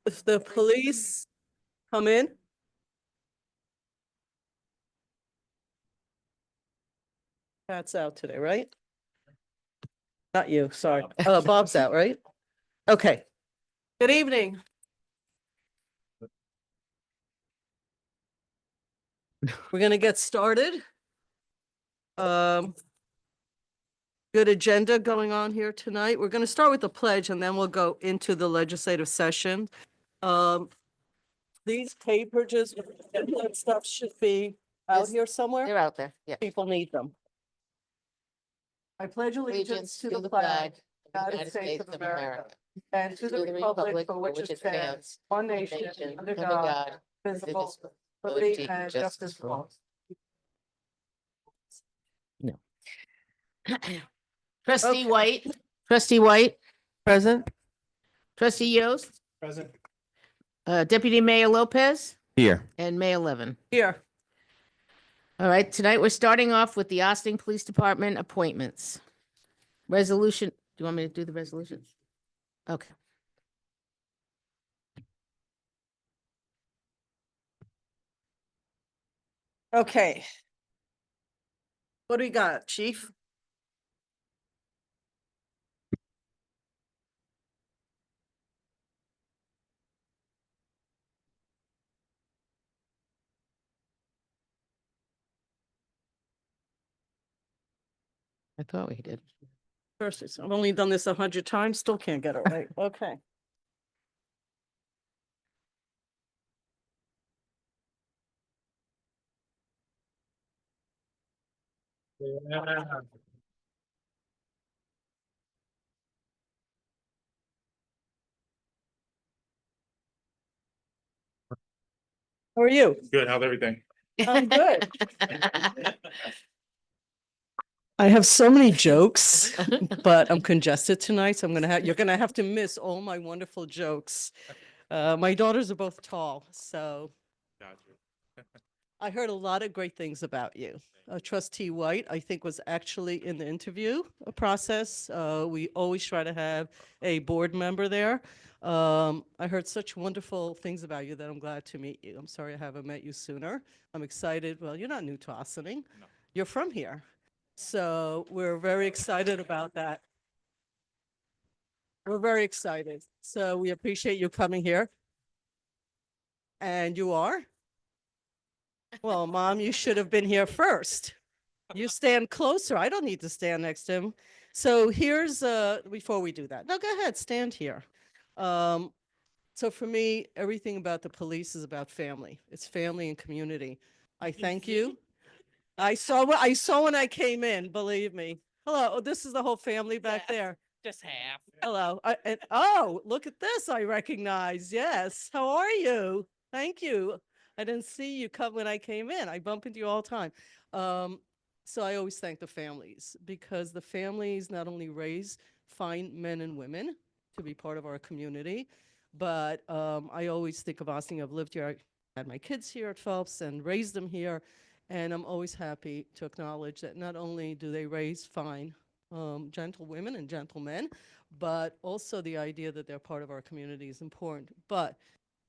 If the police come in. Pat's out today, right? Not you, sorry. Bob's out, right? Okay. Good evening. We're gonna get started. Good agenda going on here tonight. We're gonna start with the pledge and then we'll go into the legislative session. These pages, that stuff should be out Yes, here somewhere. They're out there, yeah. People need them. I pledge allegiance to the flag of the United States of America and to the republic for which it stands, one nation, under God, visible, liberty and justice for all. Trustee Okay. White, trustee White, present. Trustee Yost, Present. Deputy Mayor Lopez, Here. and Mayor Levin. Here. All right, tonight we're starting off with the Austin Police Department appointments. Resolution, do you want me to do the resolution? Okay. Okay. What do we got, chief? I thought we did. First, I've only done this 100 times, still can't get it right. Okay. How are you? Good. How's everything? I'm good. I have so many jokes, but I'm congested tonight, so you're gonna have to miss all my wonderful jokes. My daughters are both tall, so Got you. I heard a lot of great things about you. Trustee White, I think, was actually in the interview process. We always try to have a board member there. I heard such wonderful things about you that I'm glad to meet you. I'm sorry I haven't met you sooner. I'm excited. Well, you're not new to Ossining. No. You're from here. So we're very excited about that. We're very excited. So we appreciate you coming here. And you are? Well, Mom, you should have been here first. You stand closer. I don't need to stand next to him. So here's, before we do that, no, go ahead, stand here. So for me, everything about the police is about family. It's family and community. I thank you. I saw when I came in, believe me. Hello, this is the whole family back there. Just half. Hello. Oh, look at this. I recognize. Yes. How are you? Thank you. I didn't see you come when I came in. I bump into you all the time. So I always thank the families because the families not only raise fine men and women to be part of our community, but I always think of Austin. I've lived here. I had my kids here at Phelps and raised them here. And I'm always happy to acknowledge that not only do they raise fine gentle women and gentlemen, but also the idea that they're part of our community is important. But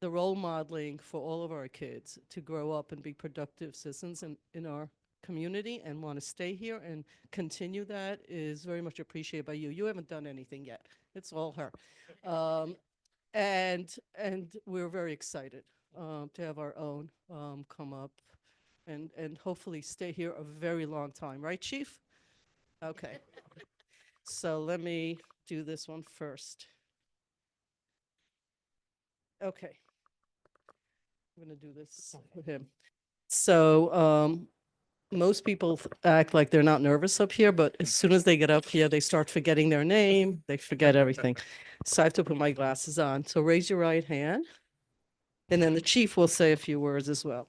the role modeling for all of our kids to grow up and be productive citizens in our community and want to stay here and continue that is very much appreciated by you. You haven't done anything yet. It's all her. And we're very excited to have our own come up and hopefully stay here a very long time. Right, Chief? Okay. So let me do this one first. Okay. I'm going to do this with him. So most people act like they're not nervous up here, but as soon as they get up here, they start forgetting their name. They forget everything. So I have to put my glasses on. So raise your right hand. And then the chief will say a few words as well.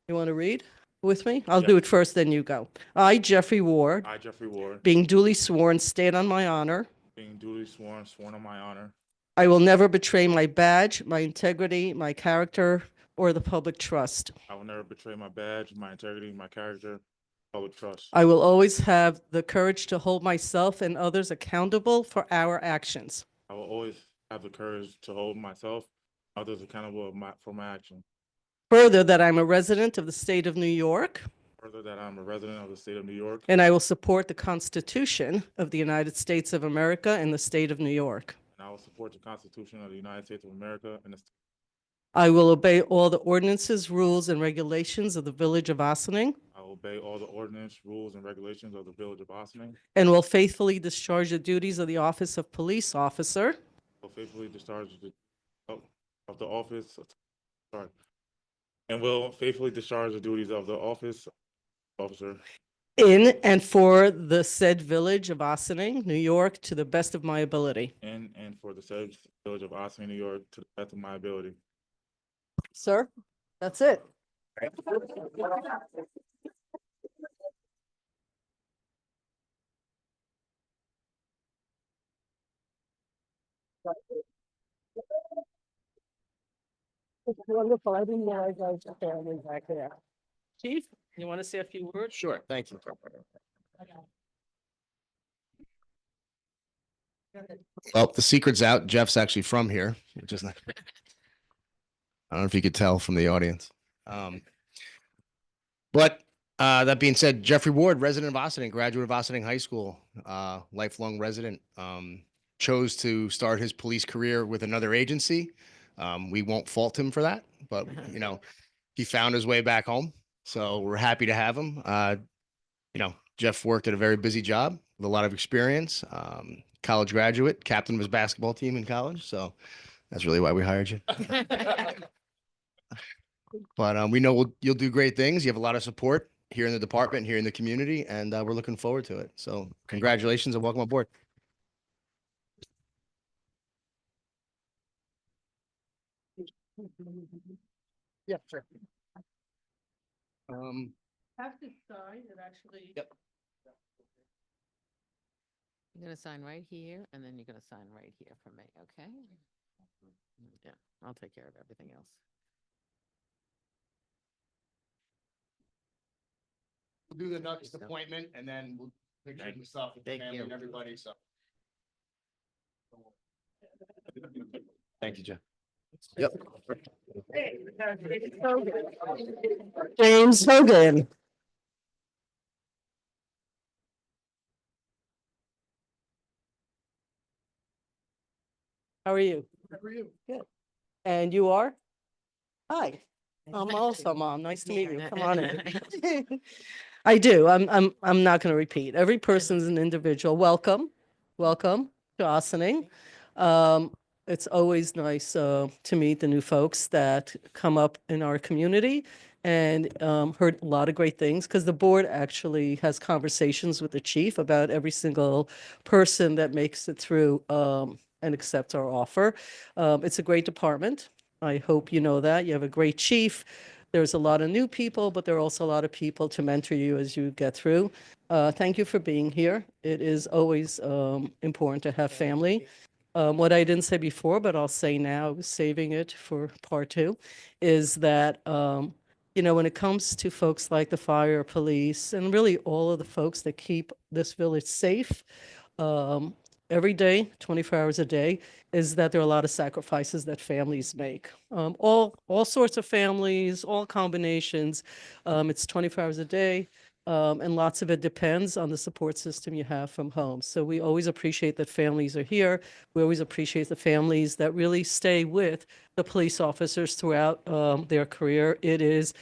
You want to read with me? I'll do it first, then you go. I, Jeffrey Ward, I, Jeffrey Ward, being duly sworn, stand on my honor. being duly sworn on my honor. I will never betray my badge, my integrity, my character, or the public trust. I will never betray my badge, my integrity, my character, public trust. I will always have the courage to hold myself and others accountable for our actions. I will always have the courage to hold myself, others accountable for my action. Further, that I'm a resident of the state of New York, Further, that I'm a resident of the state of New York, and I will support the Constitution of the United States of America and the state of New York. and I will support the Constitution of the United States of America and the I will obey all the ordinances, rules, and regulations of the Village of Ossining, I will obey all the ordinance, rules, and regulations of the Village of Ossining. and will faithfully discharge the duties of the office of police officer Will faithfully discharge of the office. Sorry. And will faithfully discharge the duties of the office officer in and for the said Village of Ossining, New York, to the best of my ability. in and for the said Village of Ossining, New York, to the best of my ability. Sir, that's it. It's wonderful. I didn't realize I was a family back there. Chief, you want to say a few words? Sure, thank you. Well, the secret's out. Jeff's actually from here, which is not. I don't know if you could tell from the audience. But that being said, Jeffrey Ward, resident of Ossining, graduate of Ossining High School, lifelong resident, chose to start his police career with another agency. We won't fault him for that, but you know, he found his way back home. So we're happy to have him. Jeff worked at a very busy job with a lot of experience. College graduate, captain of his basketball team in college. So that's really why we hired you. But we know you'll do great things. You have a lot of support here in the department, here in the community, and we're looking forward to it. So congratulations and welcome aboard. Yeah, sure. Um, Have to sign it actually. Yep. You're gonna sign right here, and then you're gonna sign right here for me, okay? Yeah, I'll take care of everything else. We'll do the next appointment and then we'll picture and stuff with the Thank family you. and everybody, so. Thank you, Jeff. Yep. James Hogan. How are you? How are you? Good. And you are? Hi. I'm also Mom. Nice to meet you. Come on in. I do. I'm not going to repeat. Every person's an individual. Welcome. Welcome to Ossining. It's always nice to meet the new folks that come up in our community, and heard a lot of great things because the board actually has conversations with the chief about every single person that makes it through and accepts our offer. It's a great department. I hope you know that. You have a great chief. There's a lot of new people, but there are also a lot of people to mentor you as you get through. Thank you for being here. It is always important to have family. What I didn't say before, but I'll say now, I was saving it for part two, is that, when it comes to folks like the fire, police, and really all of the folks that keep this village safe, every day, 24 hours a day, is that there are a lot of sacrifices that families make. All sorts of families, all combinations. It's 24 hours a day. And lots of it depends on the support system you have from home. So we always appreciate that families are here. We always appreciate the families that really stay with the police officers throughout their career. It is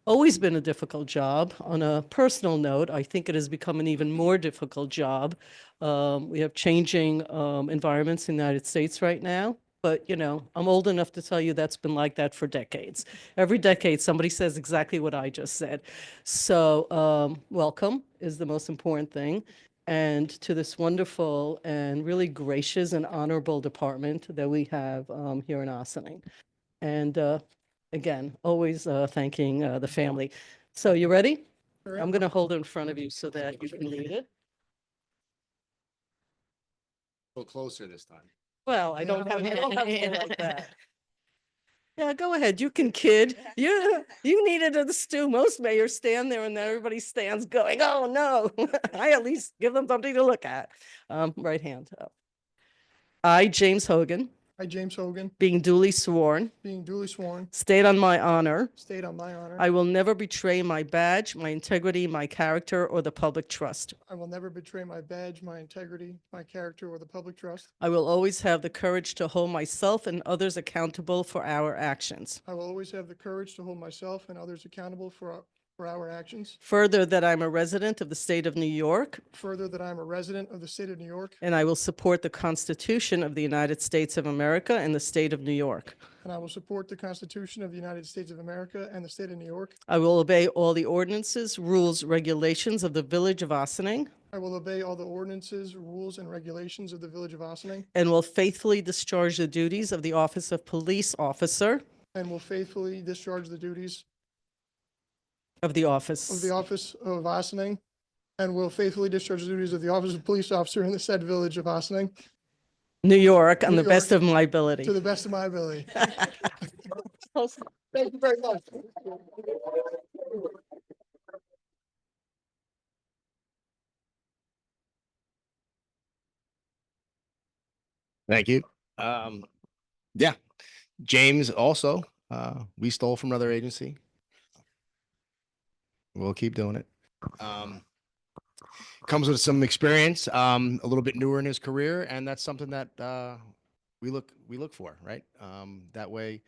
always been a difficult job. On a personal note, I think it has become an even more difficult job. We have changing environments in the United States right now. But, I'm old enough to tell you that's been like that for decades. Every decade, somebody says exactly what I just said. So welcome is the most important thing. And to this wonderful and really gracious and honorable department that we have here in Ossining. And again, always thanking the family. So you ready? I'm going to hold it in front of you so that you can read it. A little closer this time. Well, I don't have it like that. Yeah, go ahead. You can kid. You needed a stew. Most mayors stand there and then everybody stands going, oh, no. I at least give them something to look at. Right hand up. I, James Hogan, I, James Hogan, being duly sworn, being duly sworn, state on my honor, state on my honor, I will never betray my badge, my integrity, my character, or the public trust. I will never betray my badge, my integrity, my character, or the public trust. I will always have the courage to hold myself and others accountable for our actions. I will always have the courage to hold myself and others accountable for our actions. Further, that I'm a resident of the state of New York, Further, that I am a resident of the state of New York, and I will support the Constitution of the United States of America and the state of New York. and I will support the Constitution of the United States of America and the state of New York. I will obey all the ordinances, rules, regulations of the Village of Ossining, I will obey all the ordinances, rules, and regulations of the Village of Ossining, and will faithfully discharge the duties of the office of police officer and will faithfully discharge the duties of the of office. the office of Ossining, and will faithfully discharge the duties of the office of police officer in the said Village of Ossining New York, on New the best York, of my ability. to the best of my ability. Thank you very much. Thank you. Yeah, James also, we stole from another agency. We'll keep doing it. Comes with some experience, a little bit newer in his career, and that's something that we look for, right? That way,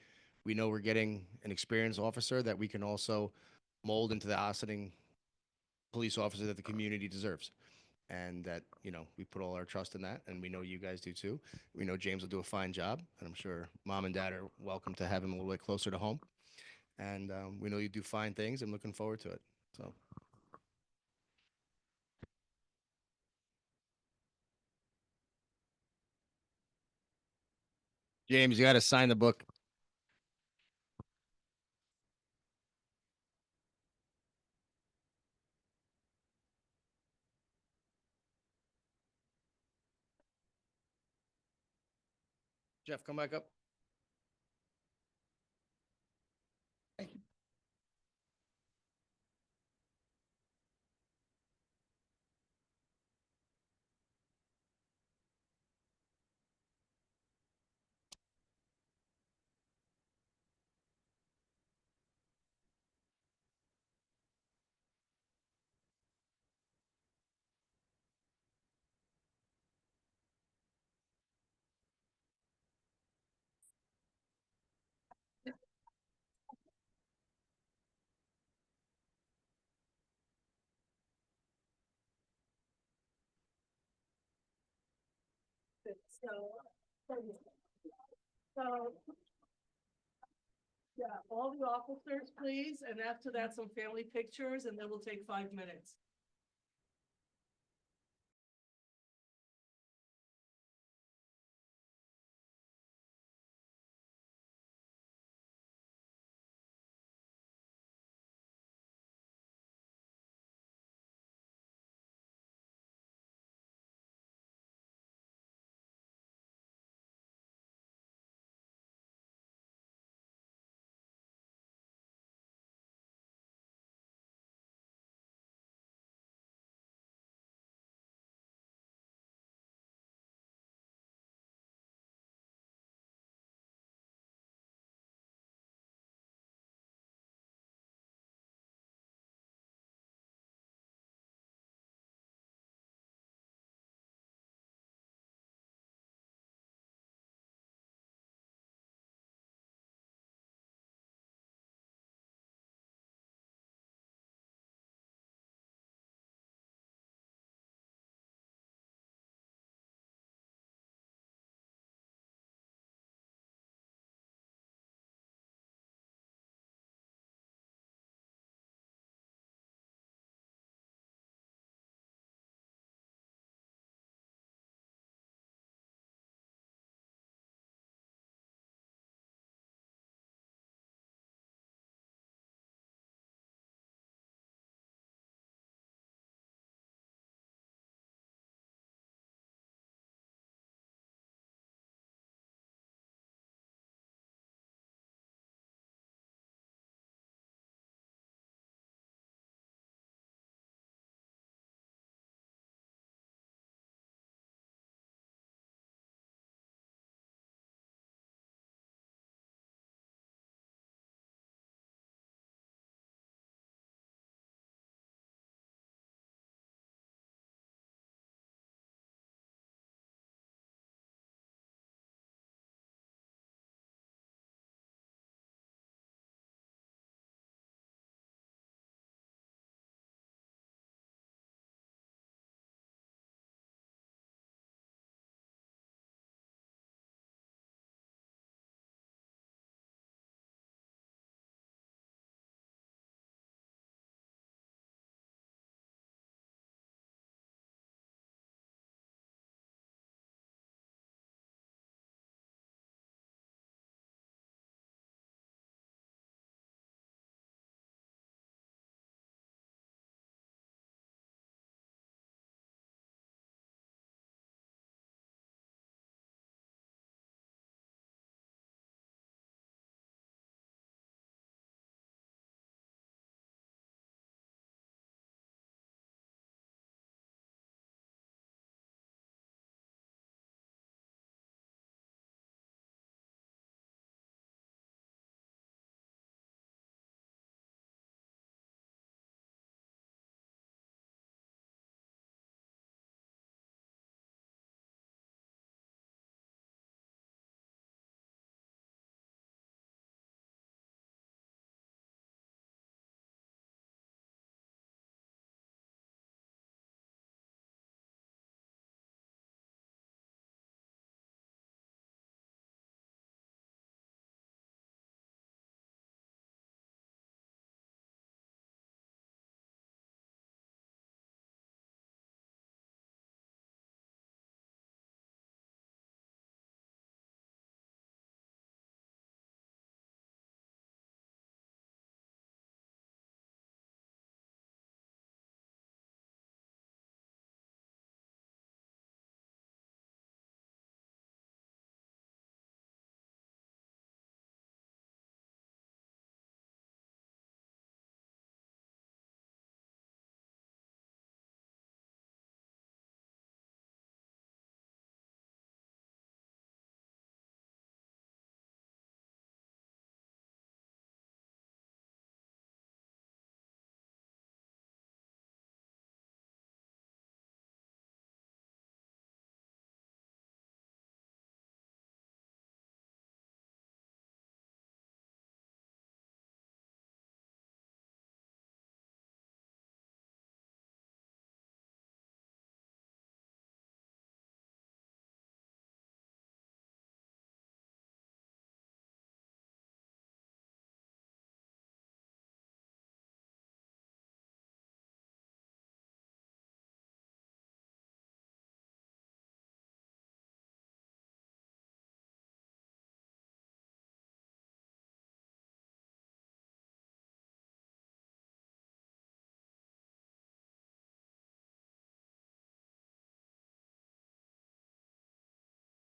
we know we're getting an experienced officer that we can also mold into the Ossining police officer that the community deserves. And that, we put all our trust in that, and we know you guys do too. We know James will do a fine job, and I'm sure mom and dad are welcome to have him a little bit closer to home. And we know you do fine things. I'm looking forward to it. So. James, you got to sign the book. Jeff, come back up. Yeah, all the officers, please, and after that, some family pictures, and then we'll take 5 minutes.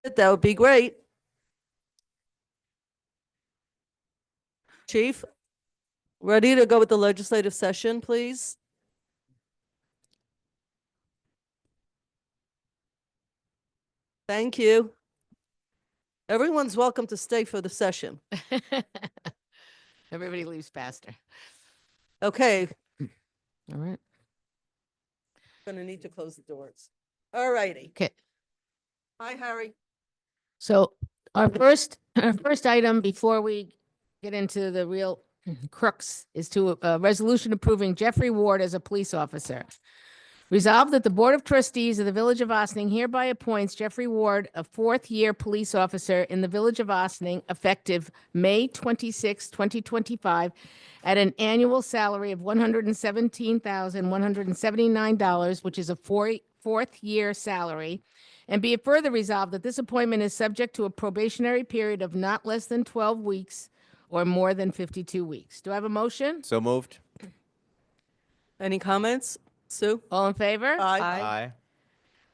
That would be great. Chief, ready to go with the legislative session, please? Thank you. Everyone's welcome to stay for the session. Everybody leaves faster. Okay, All right. gonna need to close the doors. All righty. Okay. Hi, Harry. So our first item before we get into the real crux is to a resolution approving Jeffrey Ward as a police officer. Resolved that the Board of Trustees of the Village of Ossining hereby appoints Jeffrey Ward a fourth-year police officer in the Village of Ossining effective May 26, 2025, at an annual salary of $117,179, which is a fourth-year salary. And be it further resolved that this appointment is subject to a probationary period of not less than 12 weeks or more than 52 weeks. Do I have a motion? So moved. Any comments? Sue? All in favor? Aye.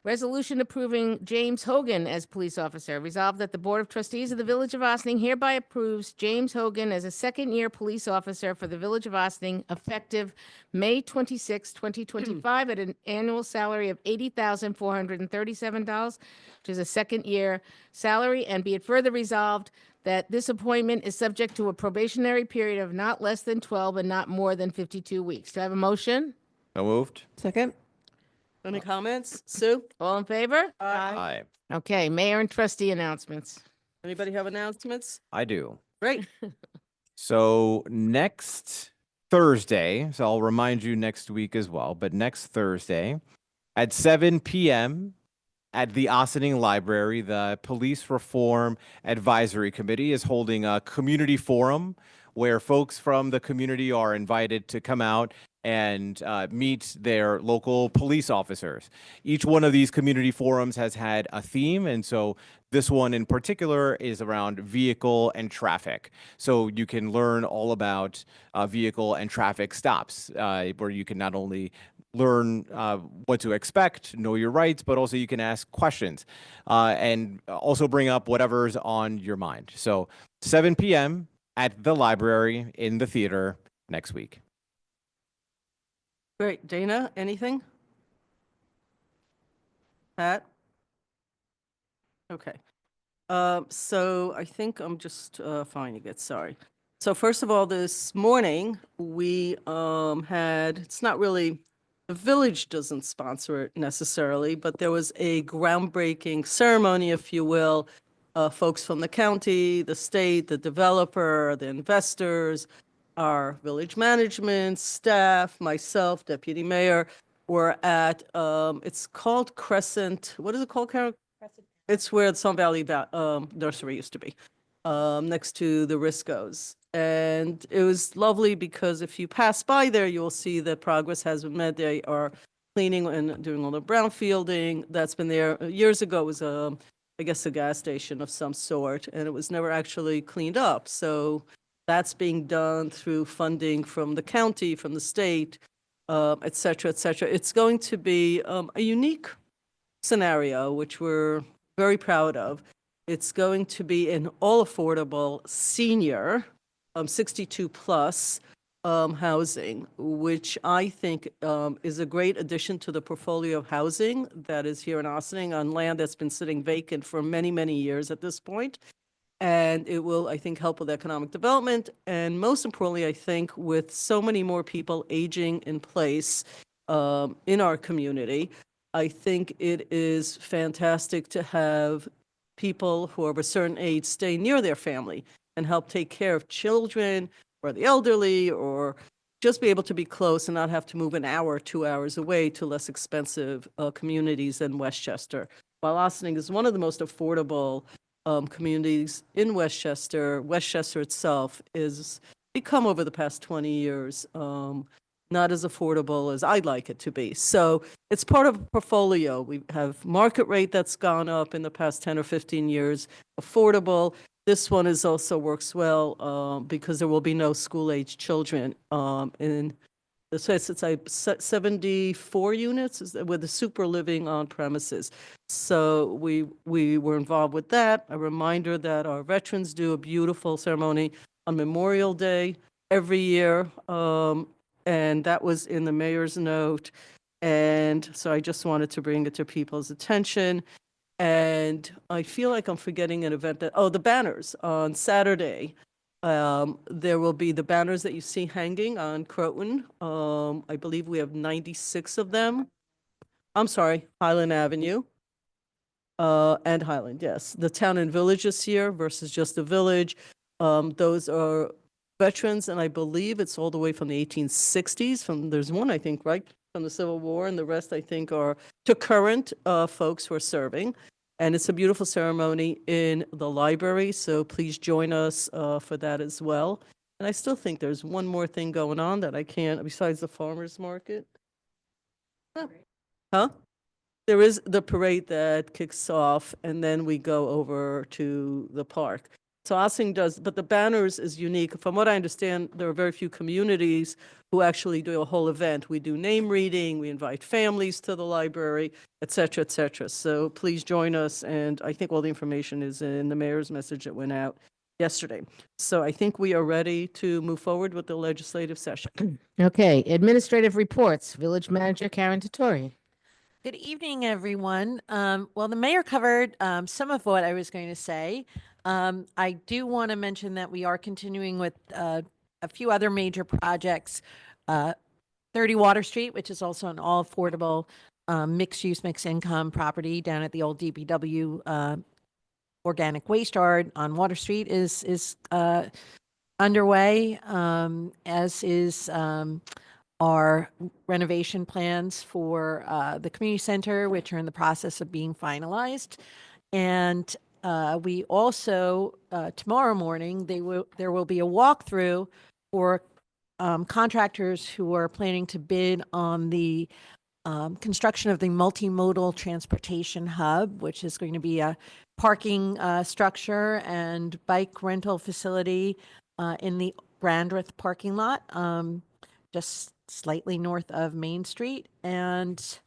Resolution approving James Hogan as police officer. Resolved that the Board of Trustees of the Village of Ossining hereby approves James Hogan as a second-year police officer for the Village of Ossining effective May 26, 2025, at an annual salary of $80,437, which is a second-year salary. And be it further resolved that this appointment is subject to a probationary period of not less than 12 and not more than 52 weeks. Do I have a motion? So moved. Second. Any comments? Sue? All in favor? Aye. Okay, mayor and trustee announcements. Anybody have announcements? I do. Great. So next Thursday, so I'll remind you next week as well, but next Thursday at 7 p.m. at the Ossining Library, the Police Reform Advisory Committee is holding a community forum where folks from the community are invited to come out and meet their local police officers. Each one of these community forums has had a theme, and so this one in particular is around vehicle and traffic. So you can learn all about vehicle and traffic stops, where you can not only learn what to expect, know your rights, but also you can ask questions and also bring up whatever's on your mind. So 7 p.m. at the library in the theater next week. Great. Dana, anything? Pat? Okay. So I think I'm just finding it, sorry. So first of all, this morning, we had, it's not really, the village doesn't sponsor it necessarily, but there was a groundbreaking ceremony, if you will. Folks from the county, the state, the developer, the investors, our village management, staff, myself, deputy mayor, were at, it's called Crescent, what is it called, Karen? It's where the Sun Valley Nursery used to be, next to the Riscos. And it was lovely because if you pass by there, you will see that progress has been made. They are cleaning and doing all the brownfielding. That's been there. Years ago, it was, I guess, a gas station of some sort, and it was never actually cleaned up. So that's being done through funding from the county, from the state, et cetera, et cetera. It's going to be a unique scenario, which we're very proud of. It's going to be an all-affordable senior, 62 plus housing, which I think is a great addition to the portfolio of housing that is here in Ossining on land that's been sitting vacant for many, many years at this point. And it will, I think, help with economic development. And most importantly, I think with so many more people aging in place in our community, I think it is fantastic to have people who are of a certain age stay near their family and help take care of children or the elderly, or just be able to be close and not have to move an hour, 2 hours away to less expensive communities than Westchester. While Ossining is one of the most affordable communities in Westchester, Westchester itself is become over the past 20 years not as affordable as I'd like it to be. So it's part of a portfolio. We have market rate that's gone up in the past 10 or 15 years, affordable. This one is also works well because there will be no school-age children in So it's like 74 units with the super living on premises. So we were involved with that. A reminder that our veterans do a beautiful ceremony on Memorial Day every year. And that was in the mayor's note. And so I just wanted to bring it to people's attention. And I feel like I'm forgetting an event the banners on Saturday. There will be the banners that you see hanging on Croton. I believe we have 96 of them. I'm sorry, Highland Avenue. And Highland, yes. The town and village this year versus just the village. Those are veterans, and I believe it's all the way from the 1860s. There's one, I think, right from the Civil War, and the rest, I think, are to current folks who are serving. And it's a beautiful ceremony in the library, so please join us for that as well. And I still think there's one more thing going on that I can't, besides the farmer's market. Huh? There is the parade that kicks off, and then we go over to the park. So Ossing does, but the banners is unique. From what I understand, there are very few communities who actually do a whole event. We do name reading, we invite families to the library, et cetera, et cetera. So please join us, and I think all the information is in the mayor's message that went out yesterday. So I think we are ready to move forward with the legislative session. Okay, administrative reports. Village Manager Karen Totori. Good evening, everyone. Well, the mayor covered some of what I was going to say. I do want to mention that we are continuing with a few other major projects. 30 Water Street, which is also an all affordable mixed use, mixed income property down at the old DPW organic waste yard on Water Street is underway, as is our renovation plans for the community center, which are in the process of being finalized. And we also, tomorrow morning, there will be a walkthrough for contractors who are planning to bid on the construction of the multimodal transportation hub, which is going to be a parking structure and bike rental facility in the Brandreth parking lot, just slightly north of Main Street. And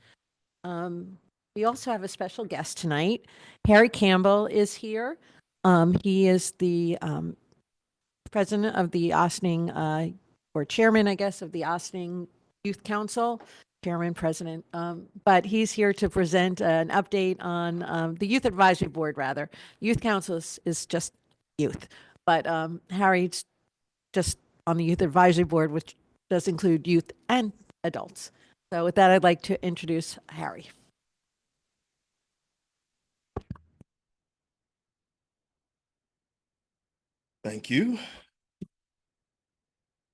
we also have a special guest tonight. Harry Campbell is here. He is the president of the Ossining, or chairman, I guess, of the Ossining Youth Council, chairman, president. But he's here to present an update on the Youth Advisory Board, rather. Youth Council is just youth. But Harry's just on the Youth Advisory Board, which does include youth and adults. So with that, I'd like to introduce Harry. Thank you.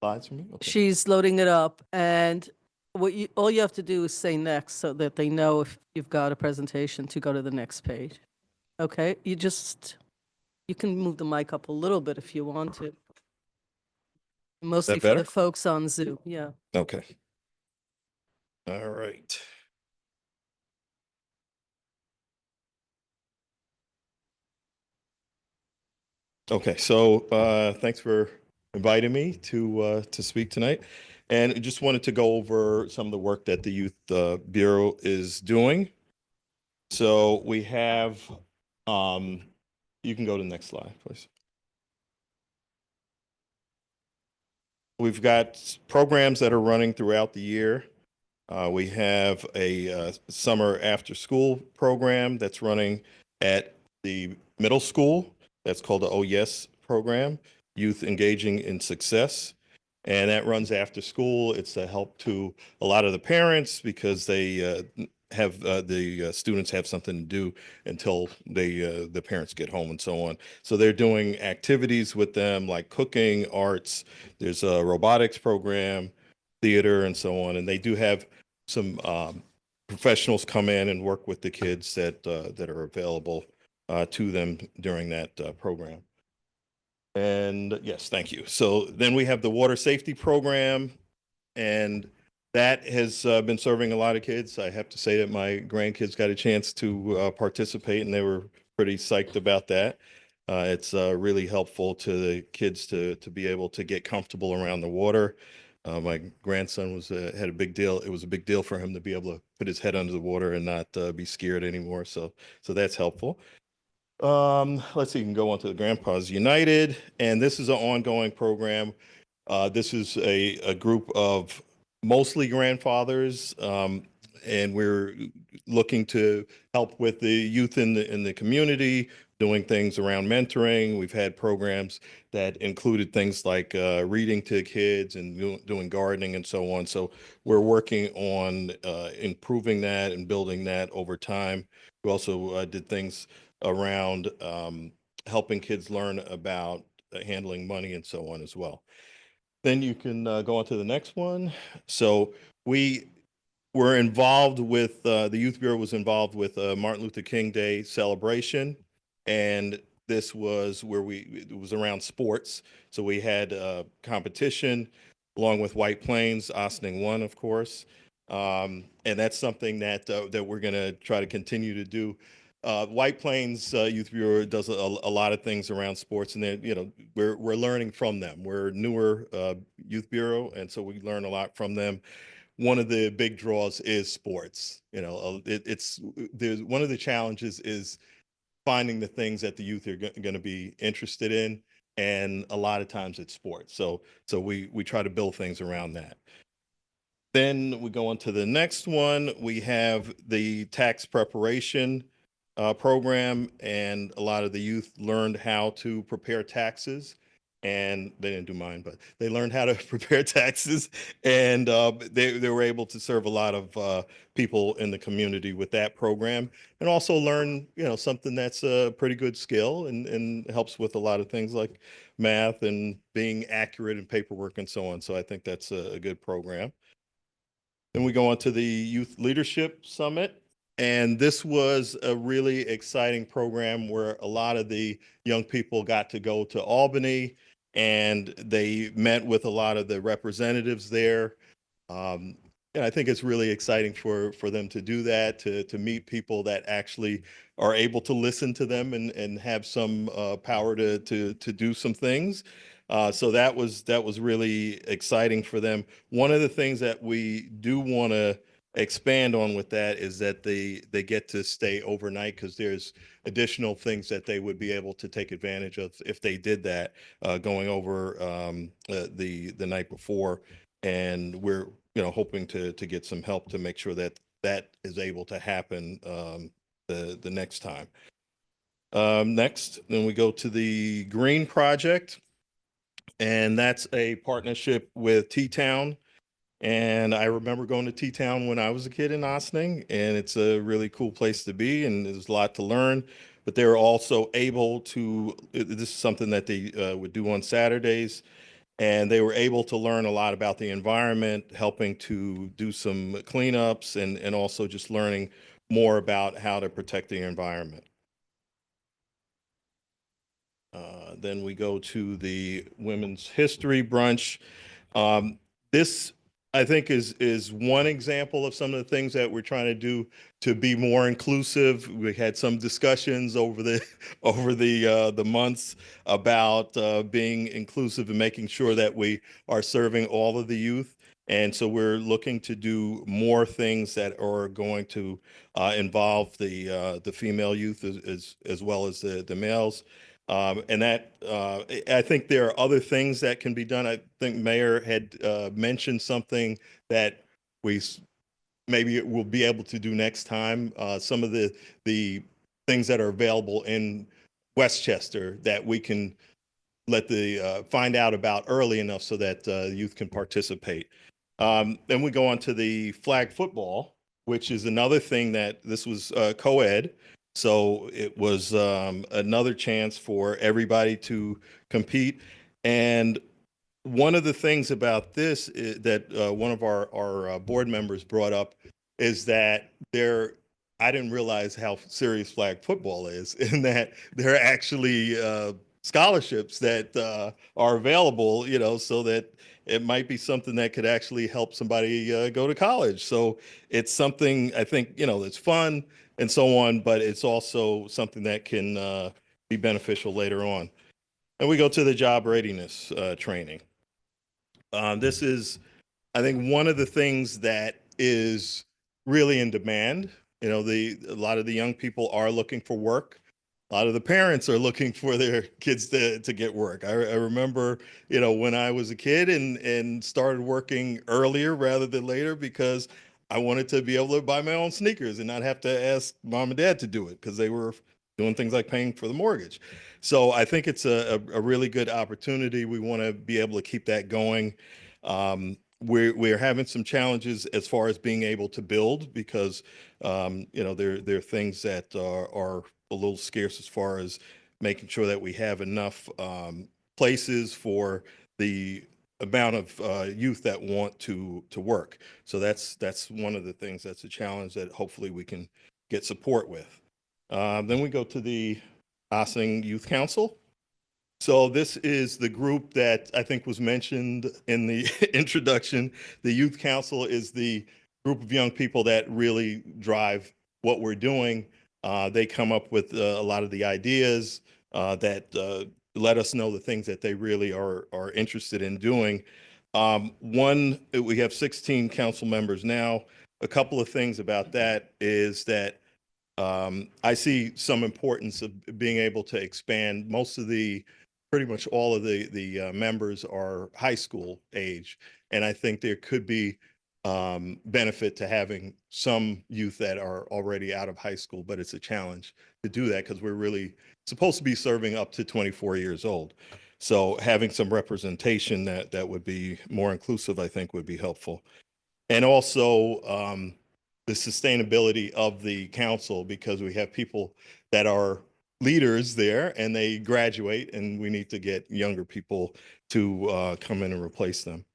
Slides for me? Okay. She's loading it up, and all you have to do is say next so that they know if you've got a presentation to go to the next page. Okay, you can move the mic up a little bit if you want to. Mostly for better? the folks on Zoom, yeah. Okay. All right. Okay, so thanks for inviting me to speak tonight. And I just wanted to go over some of the work that the Youth Bureau is doing. So we have, you can go to the next slide, please. We've got programs that are running throughout the year. We have a summer after school program that's running at the middle school. That's called the Oh Yes program, Youth Engaging in Success. And that runs after school. It's a help to a lot of the parents because they have the students have something to do until the parents get home and so on. So they're doing activities with them like cooking, arts. There's a robotics program, theater, and so on. And they do have some professionals come in and work with the kids that are available to them during that program. And yes, thank you. So then we have the water safety program, and that has been serving a lot of kids. I have to say that my grandkids got a chance to participate, and they were pretty psyched about that. It's really helpful to the kids to be able to get comfortable around the water. My grandson had a big deal. It was a big deal for him to be able to put his head under the water and not be scared anymore. So that's helpful. Let's see, you can go on to the Grandpas United, and this is an ongoing program. This is a group of mostly grandfathers, and we're looking to help with the youth in the community, doing things around mentoring. We've had programs that included things like reading to kids and doing gardening and so on. So we're working on improving that and building that over time. We also did things around helping kids learn about handling money and so on as well. Then you can go on to the next one. So we were involved with, the Youth Bureau was involved with Martin Luther King Day celebration. And this was where it was around sports. So we had competition along with White Plains, Ossining won, of course. And that's something that we're going to try to continue to do. White Plains Youth Bureau does a lot of things around sports, and then we're learning from them. We're newer youth bureau, and so we learn a lot from them. One of the big draws is sports. It's there's one of the challenges is finding the things that the youth are going to be interested in, and a lot of times it's sports. So we try to build things around that. Then we go on to the next one. We have the tax preparation program, and a lot of the youth learned how to prepare taxes. And they didn't do mine, but they learned how to prepare taxes, and they were able to serve a lot of people in the community with that program, and also learn something that's a pretty good skill and helps with a lot of things like math and being accurate in paperwork and so on. So I think that's a good program. Then we go on to the Youth Leadership Summit. And this was a really exciting program where a lot of the young people got to go to Albany, and they met with a lot of the representatives there. And I think it's really exciting for them to do that, to meet people that actually are able to listen to them and have some power to do some things. So that was really exciting for them. One of the things that we do want to expand on with that is that they get to stay overnight, because there's additional things that they would be able to take advantage of if they did that, going over the night before. And we're hoping to get some help to make sure that that is able to happen the next time. Next, then we go to the Green Project, and that's a partnership with T-Town. And I remember going to T-Town when I was a kid in Ossining, and it's a really cool place to be, and there's a lot to learn. But they're also able to, this is something that they would do on Saturdays, and they were able to learn a lot about the environment, helping to do some cleanups, and also just learning more about how to protect the environment. Then we go to the Women's History Brunch. This, I think, is one example of some of the things that we're trying to do to be more inclusive. We had some discussions over the months about being inclusive and making sure that we are serving all of the youth. And so we're looking to do more things that are going to involve the female youth as well as the males. And that I think there are other things that can be done. I think Mayor had mentioned something that we maybe we'll be able to do next time. Some of the things that are available in Westchester that we can let the find out about early enough so that youth can participate. Then we go on to the flag football, which is another thing that this was co-ed. So it was another chance for everybody to compete. And one of the things about this that one of our board members brought up is that I didn't realize how serious flag football is, in that there are actually scholarships that are available, so that it might be something that could actually help somebody go to college. So it's something I think, that's fun and so on, but it's also something that can be beneficial later on. And we go to the job readiness training. This is, I think, one of the things that is really in demand. You know, a lot of the young people are looking for work. A lot of the parents are looking for their kids to get work. I remember, you know, when I was a kid and started working earlier rather than later because I wanted to be able to buy my own sneakers and not have to ask mom and dad to do it because they were doing things like paying for the mortgage. So I think it's a really good opportunity. We want to be able to keep that going. We're having some challenges as far as being able to build because you know, there are things that are a little scarce as far as making sure that we have enough places for the amount of youth that want to work. So that's one of the things that's a challenge that hopefully we can get support with. Then we go to the Ossining Youth Council. So this is the group that I think was mentioned in the introduction. The Youth Council is the group of young people that really drive what we're doing. They come up with a lot of the ideas that let us know the things that they really are interested in doing. We have 16 council members now. A couple of things about that is that I see some importance of being able to expand. Pretty much all of the members are high school age, and I think there could be benefit to having some youth that are already out of high school, but it's a challenge to do that because we're really supposed to be serving up to 24 years old. So having some representation that would be more inclusive, I think, would be helpful. And also the sustainability of the council, because we have people that are leaders there and they graduate, and we need to get younger people to come in and replace them.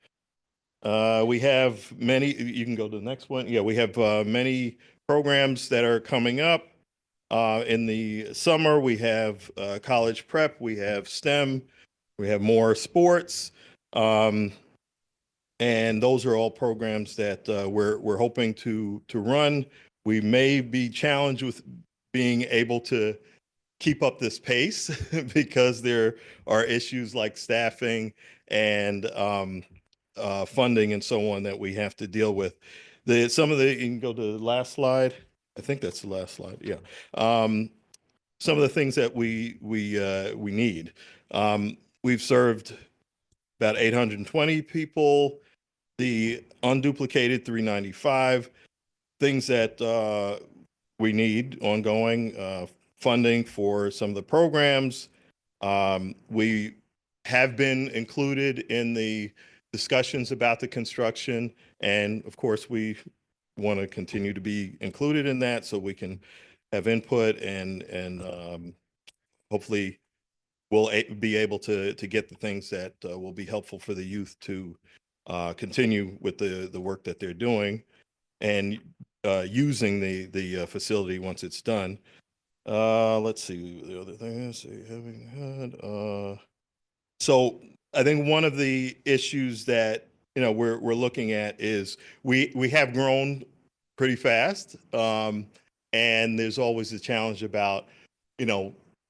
We have many, you can go to the next one. Yeah, we have many programs that are coming up. In the summer, we have college prep, we have STEM, we have more sports. And those are all programs that we're hoping to run. We may be challenged with being able to keep up this pace because there are issues like staffing and funding and so on that we have to deal with. You can go to the last slide. I think that's the last slide. Yeah. Some of the things that we need. We've served about 820 people. The unduplicated 395, things that we need ongoing funding for some of the programs. We have been included in the discussions about the construction, and of course, we want to continue to be included in that so we can have input and hopefully we'll be able to get the things that will be helpful for the youth to continue with the work that they're doing and using the facility once it's done. Let's see the other thing is so I think one of the issues that we're looking at is we have grown pretty fast, and there's always a challenge about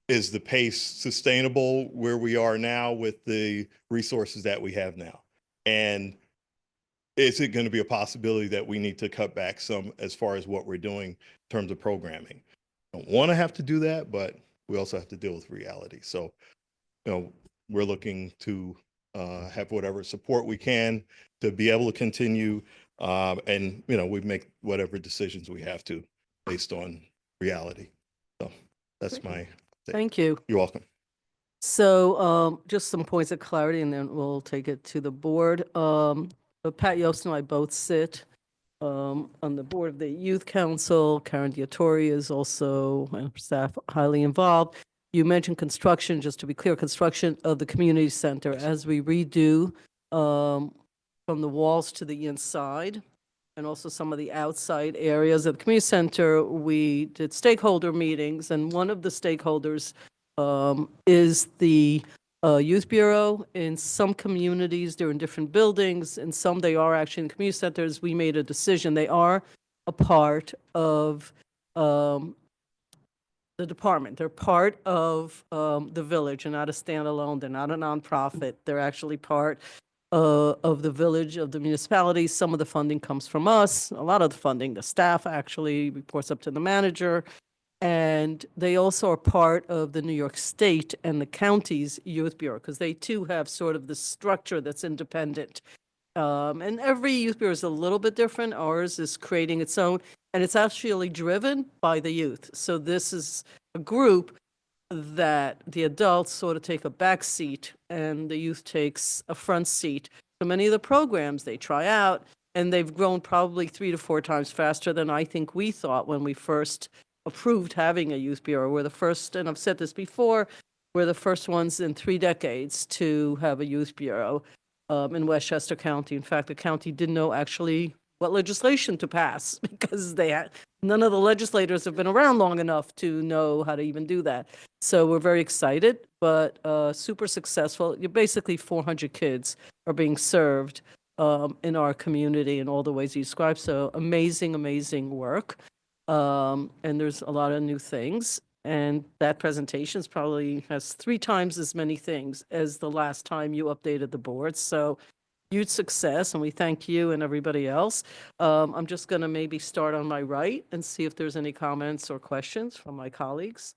is the pace sustainable where we are now with the resources that we have now, and is it going to be a possibility that we need to cut back some as far as what we're doing in terms of programming? Don't want to have to do that, but we also have to deal with reality. So, we're looking to have whatever support we can to be able to continue, and we make whatever decisions we have to based on reality. So that's my. Thank you. You're welcome. So just some points of clarity, and then we'll take it to the board. Pat Yost and I both sit on the board of the Youth Council. Karen Diatori is also staff highly involved. You mentioned construction, just to be clear, construction of the community center as we redo from the walls to the inside, and also some of the outside areas of the community center. We did stakeholder meetings, and one of the stakeholders is the Youth Bureau. In some communities, they're in different buildings. In some, they are actually in community centers. We made a decision. They are a part of the department. They're part of the village and not a standalone. They're not a nonprofit. They're actually part of the village, of the municipality. Some of the funding comes from us. A lot of the funding, the staff actually reports up to the manager. And they also are part of the New York State and the county's youth bureau, because they too have sort of the structure that's independent. And every youth bureau is a little bit different. Ours is creating its own, and it's actually driven by the youth. So this is a group that the adults sort of take a back seat and the youth takes a front seat. So many of the programs they try out, and they've grown probably 3 to 4 times faster than I think we thought when we first approved having a youth bureau. We're the first, and I've said this before, we're the first ones in 3 decades to have a youth bureau in Westchester County. In fact, the county didn't know actually what legislation to pass because none of the legislators have been around long enough to know how to even do that. So we're very excited, but super successful. You're basically 400 kids are being served in our community in all the ways you described. So amazing, amazing work. And there's a lot of new things. And that presentation probably has 3 times as many things as the last time you updated the board. So huge success, and we thank you and everybody else. I'm just going to maybe start on my right and see if there's any comments or questions from my colleagues.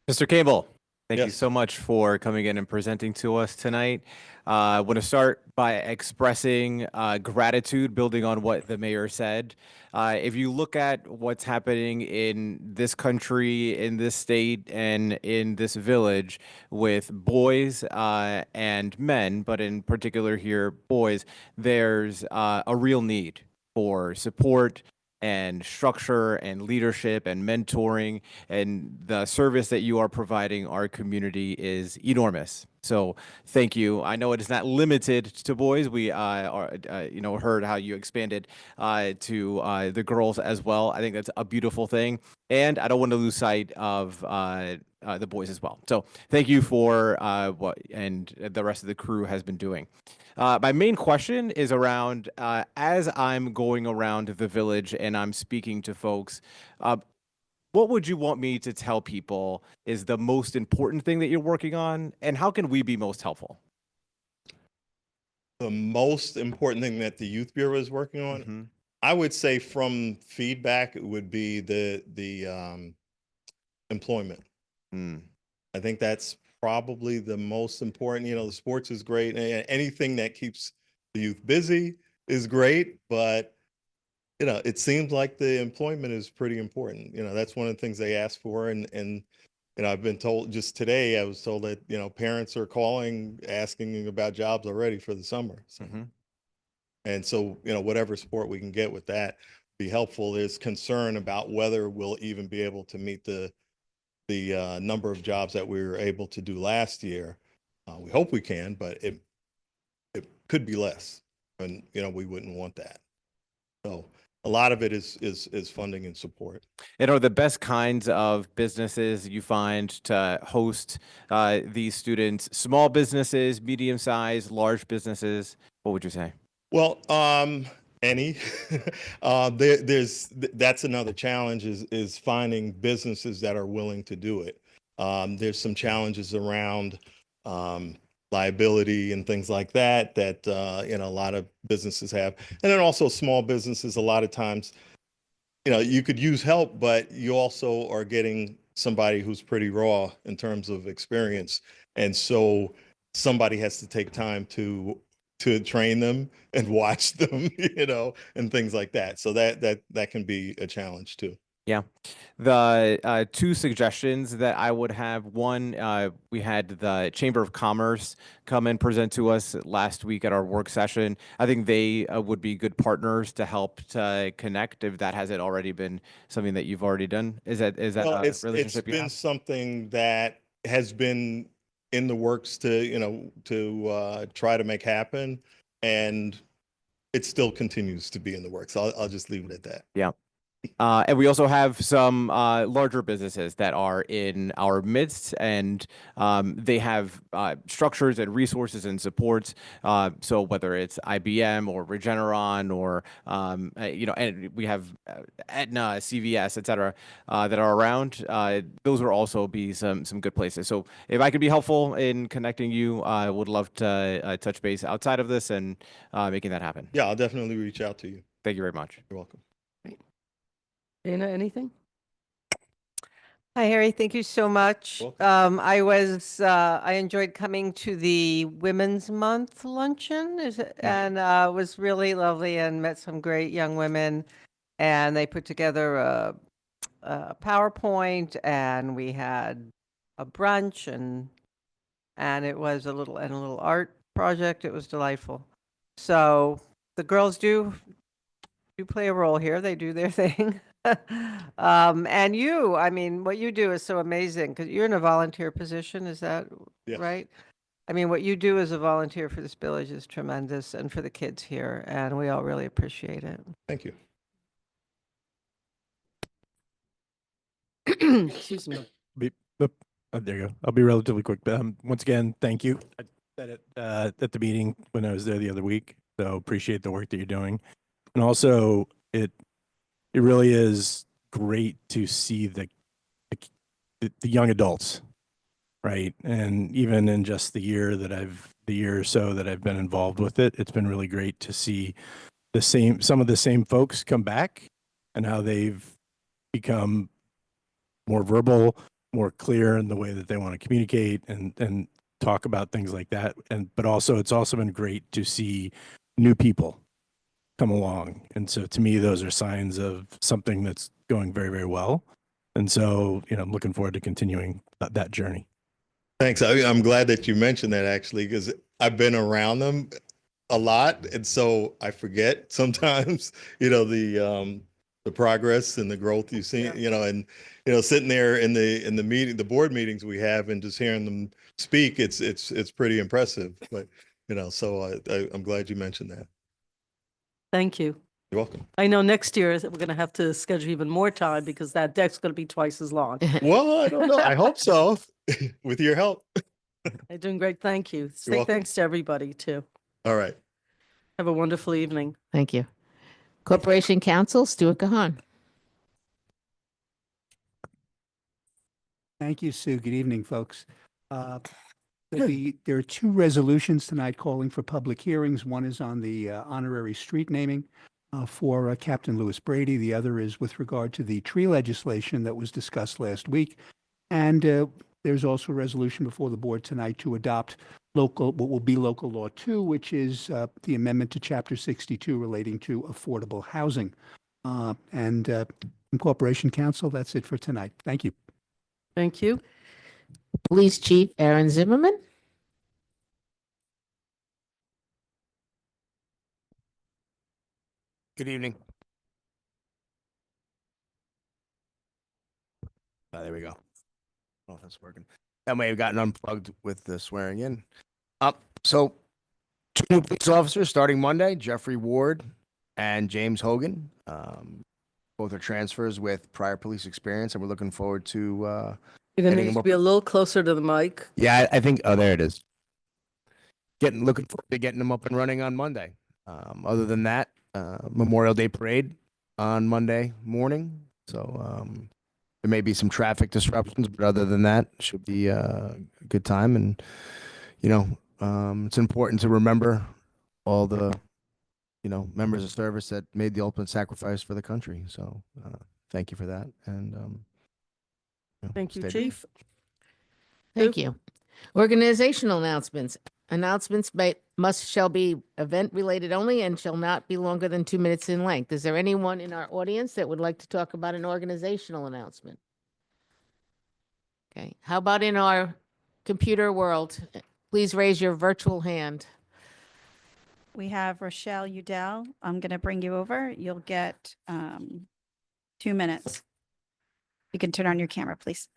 Mr. Cable, thank you Yes. so much for coming in and presenting to us tonight. I want to start by expressing gratitude, building on what the mayor said. If you look at what's happening in this country, in this state, and in this village with boys and men, but in particular here, boys, there's a real need for support and structure and leadership and mentoring, and the service that you are providing our community is enormous. So thank you. I know it is not limited to boys. We heard how you expanded to the girls as well. I think that's a beautiful thing, and I don't want to lose sight of the boys as well. So thank you for what and the rest of the crew has been doing. My main question is around as I'm going around the village and I'm speaking to folks, what would you want me to tell people is the most important thing that you're working on, and how can we be most helpful? The most important thing that the Youth Bureau is working on, Mm-hmm. I would say from feedback, it would be the employment. Mm. I think that's probably the most important. The sports is great, and anything that keeps the youth busy is great, but it seems like the employment is pretty important. That's one of the things they ask for, and I've been told just today, I was told that parents are calling asking about jobs already for the summer. So, Mm-hmm. and so whatever support we can get with that be helpful. There's concern about whether we'll even be able to meet the number of jobs that we were able to do last year. We hope we can, but it could be less, and we wouldn't want that. So a lot of it is funding and support. And are the best kinds of businesses you find to host these students small businesses, medium sized, large businesses? What would you say? Well, any that's another challenge is finding businesses that are willing to do it. There's some challenges around liability and things like that a lot of businesses have, and then also small businesses. A lot of times, you could use help, but you also are getting somebody who's pretty raw in terms of experience, and so somebody has to take time to train them and watch them, and things like that. So that can be a challenge too. Yeah. The 2 suggestions that I would have, one, we had the Chamber of Commerce come and present to us last week at our work session. I think they would be good partners to help to connect, if that hasn't already been something that you've already done. Is that Well, a it's relationship you been have? something that has been in the works to try to make happen, and it still continues to be in the works. I'll just leave it at that. Yeah. And we also have some larger businesses that are in our midst, and they have structures and resources and supports. So whether it's IBM or Regeneron or and we have Aetna, CVS, et cetera, that are around. Those will also be some good places. So if I could be helpful in connecting you, I would love to touch base outside of this and making that happen. Yeah, I'll definitely reach out to you. Thank you very much. You're welcome. Dana, anything? Hi, Harry. Thank you so much. Welcome. I enjoyed coming to the Women's Month luncheon and it was really lovely and met some great young women. And they put together a PowerPoint and we had a brunch and it was a little art project. It was delightful. So the girls do play a role here. They do their thing. And you, I mean, what you do is so amazing because you're in a volunteer position. Is that Yes. right? I mean, what you do as a volunteer for this village is tremendous and for the kids here. And we all really appreciate it. Thank you. Excuse me. There you go. I'll be relatively quick. But once again, thank you. I said it at the meeting when I was there the other week. So appreciate the work that you're doing, and also it really is great to see the young adults, right? And even in just the year or so that I've been involved with it, it's been really great to see some of the same folks come back and how they've become more verbal, more clear in the way that they want to communicate and talk about things like that. But also it's also been great to see new people come along. And so to me, those are signs of something that's going very, very well. And so, I'm looking forward to continuing that journey. Thanks. I'm glad that you mentioned that actually, because I've been around them a lot. And so I forget sometimes, the progress and the growth you see, and, sitting there in the meeting, the board meetings we have and just hearing them speak, it's pretty impressive. But, so I'm glad you mentioned that. Thank you. You're welcome. I know next year we're going to have to schedule even more time because that deck's going to be twice as long. Well, I don't know. I hope so. With your help. You're doing great. Thank you. Say welcome. thanks to everybody too. All right. Have a wonderful evening. Thank you. Corporation Counsel, Stuart Kahan. Thank you, Sue. Good evening, folks. There are two resolutions tonight calling for public hearings. One is on the honorary street naming for Captain Lewis Brady. The other is with regard to the tree legislation that was discussed last week. And there's also a resolution before the board tonight to adopt what will be local law 2, which is the amendment to Chapter 62 relating to affordable housing. From Corporation Counsel, that's it for tonight. Thank you. Thank you. Police Chief Aaron Zimmerman. Good evening. There we go. Oh, that's working. That may have gotten unplugged with the swearing in. So 2 new police officers starting Monday, Jeffrey Ward and James Hogan. Both are transfers with prior police experience, and we're looking forward to You're going Getting to need more- to be a little closer to the mic. yeah, I think there it is. Looking forward to getting them up and running on Monday. Other than that, Memorial Day parade on Monday morning. So there may be some traffic disruptions, but other than that, should be a good time. And it's important to remember all the members of service that made the ultimate sacrifice for the country. So thank you for that. And Thank you, stay- Chief. Thank you. Organizational announcements. Announcements shall be event related only and shall not be longer than 2 minutes in length. Is there anyone in our audience that would like to talk about an organizational announcement? Okay. How about in our computer world? Please raise your virtual hand. We have Rochelle Udell. I'm going to bring you over. You'll get 2 minutes. You can turn on your camera, please.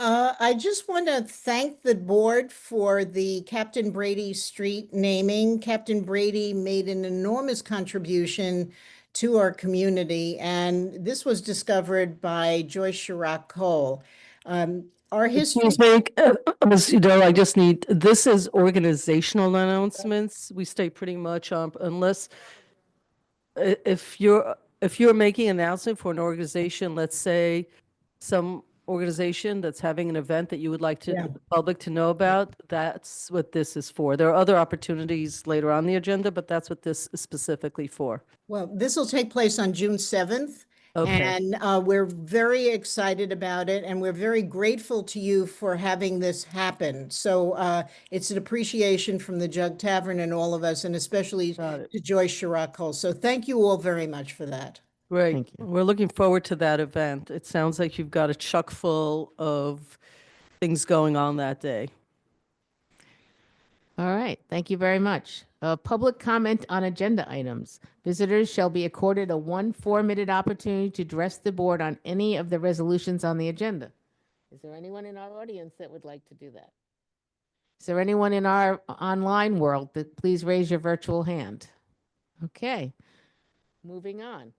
I just want to thank the board for the Captain Brady Street naming. Captain Brady made an enormous contribution to our community, and this was discovered by Joyce Chirac Cole. Our history. Excuse me, Ms. Udell, I just need, this is organizational announcements. We stay pretty much on, unless, if you're making an announcement for an organization, let's say some organization that's having an event that you would like to, Yeah. the public to know about, that's what this is for. There are other opportunities later on the agenda, but that's what this is specifically for. Well, this will take place on June 7th. Okay. And we're very excited about it, and we're very grateful to you for having this happen. So it's an appreciation from the Jug Tavern and all of us, and especially Got it. to Joyce Chirac Cole. So thank you all very much for that. Great. Thank you. We're looking forward to that event. It sounds like you've got a chuck full of things going on that day. All right, thank you very much. Public comment on agenda items. Visitors shall be accorded a 4-minute opportunity to address the board on any of the resolutions on the agenda. Is there anyone in our audience that would like to do that? Is there anyone in our online world that please raise your virtual hand? Okay, moving on.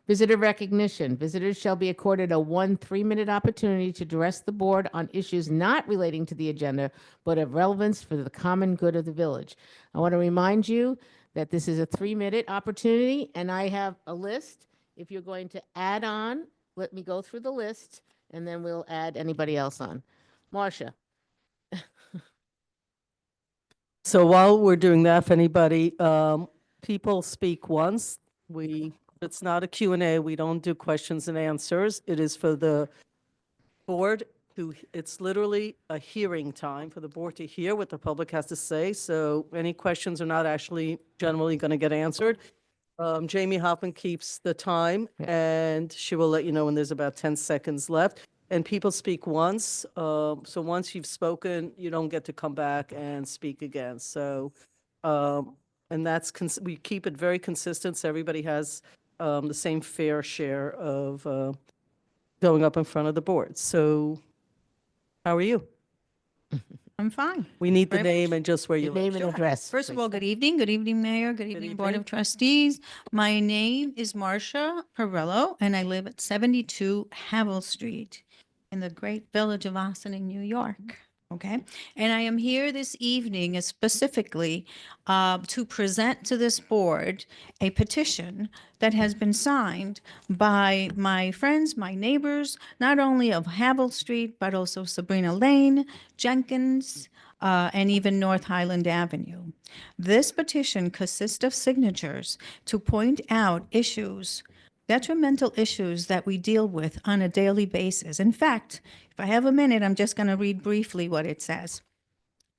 Visitor recognition. Visitors shall be accorded a 3-minute opportunity to address the board on issues not relating to the agenda, but of relevance for the common good of the village. I want to remind you that this is a 3-minute opportunity, and I have a list. If you're going to add on, let me go through the list, and then we'll add anybody else on. Marcia. So while we're doing that, if anybody, people speak once, it's not a Q&A. We don't do questions and answers. It is for the board it's literally a hearing time for the board to hear what the public has to say. So any questions are not actually generally going to get answered. Jamie Hoffman keeps the time, and she will let you know when there's about 10 seconds left. And people speak once. So once you've spoken, you don't get to come back and speak again. So, and that's, we keep it very consistent. So everybody has the same fair share of going up in front of the board. So how are you? I'm fine. We need the Very name and just where you Your live. name and address. First of please. all, good evening. Good evening, Mayor. Good evening, Board evening. of Trustees. My name is Marcia Perello, and I live at 72 Havel Street in the great village of Ossining, New York. Okay. And I am here this evening specifically to present to this board a petition that has been signed by my friends, my neighbors, not only of Havel Street, but also Sabrina Lane, Jenkins, and even North Highland Avenue. This petition consists of signatures to point out issues, detrimental issues that we deal with on a daily basis. In fact, if I have a minute, I'm just going to read briefly what it says.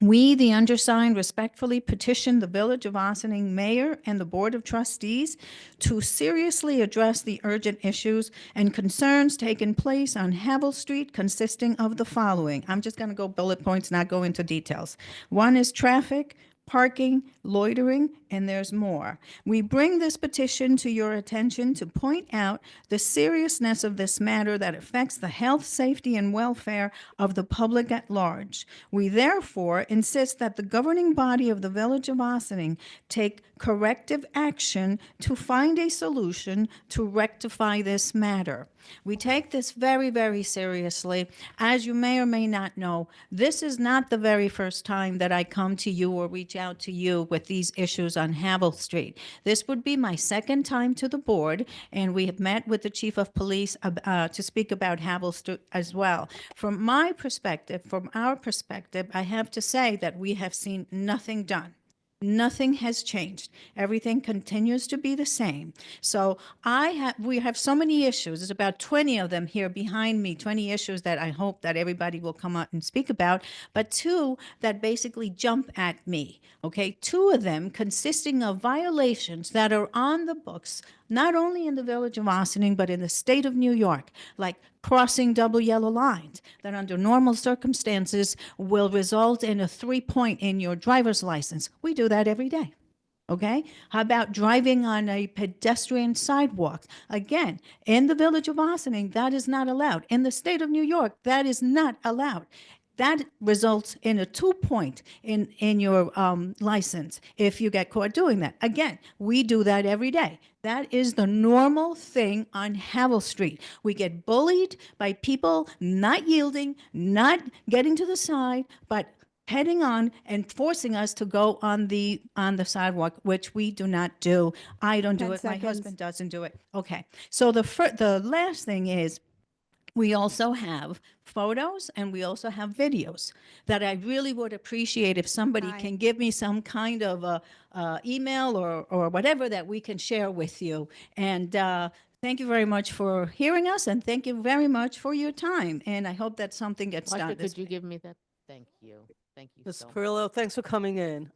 We, the undersigned, respectfully petition the Village of Ossining Mayor and the Board of Trustees to seriously address the urgent issues and concerns taking place on Havel Street consisting of the following. I'm just going to go bullet points, not go into details. One is traffic, parking, loitering, and there's more. We bring this petition to your attention to point out the seriousness of this matter that affects the health, safety, and welfare of the public at large. We therefore insist that the governing body of the Village of Ossining take corrective action to find a solution to rectify this matter. We take this very, very seriously. As you may or may not know, this is not the very first time that I come to you or reach out to you with these issues on Havel Street. This would be my second time to the board, and we have met with the chief of police to speak about Havel Street as well. From my perspective, from our perspective, I have to say that we have seen nothing done. Nothing has changed. Everything continues to be the same. So we have so many issues. There's about 20 of them here behind me, 20 issues that I hope that everybody will come out and speak about, but 2 that basically jump at me, okay? 2 of them consisting of violations that are on the books, not only in the Village of Ossining, but in the state of New York, like crossing double yellow lines that under normal circumstances will result in a 3-point in your driver's license. We do that every day. Okay. How about driving on a pedestrian sidewalk? Again, in the village of Ossining, that is not allowed. In the state of New York, that is not allowed. That results in a 2-point in your license if you get caught doing that. Again, we do that every day. That is the normal thing on Havel Street. We get bullied by people not yielding, not getting to the side, but heading on and forcing us to go on the sidewalk, which we do not do. I don't do 10 it. My seconds. husband doesn't do it. Okay. So the last thing is we also have photos and we also have videos that I really would appreciate if somebody can give me some kind of a email or whatever that we can share with you. And thank you very much for hearing us, and thank you very much for your time. And I hope that something gets Marcia, done. could you give me that? Thank you. Thank you Ms. so much. Perillo, thanks for coming in.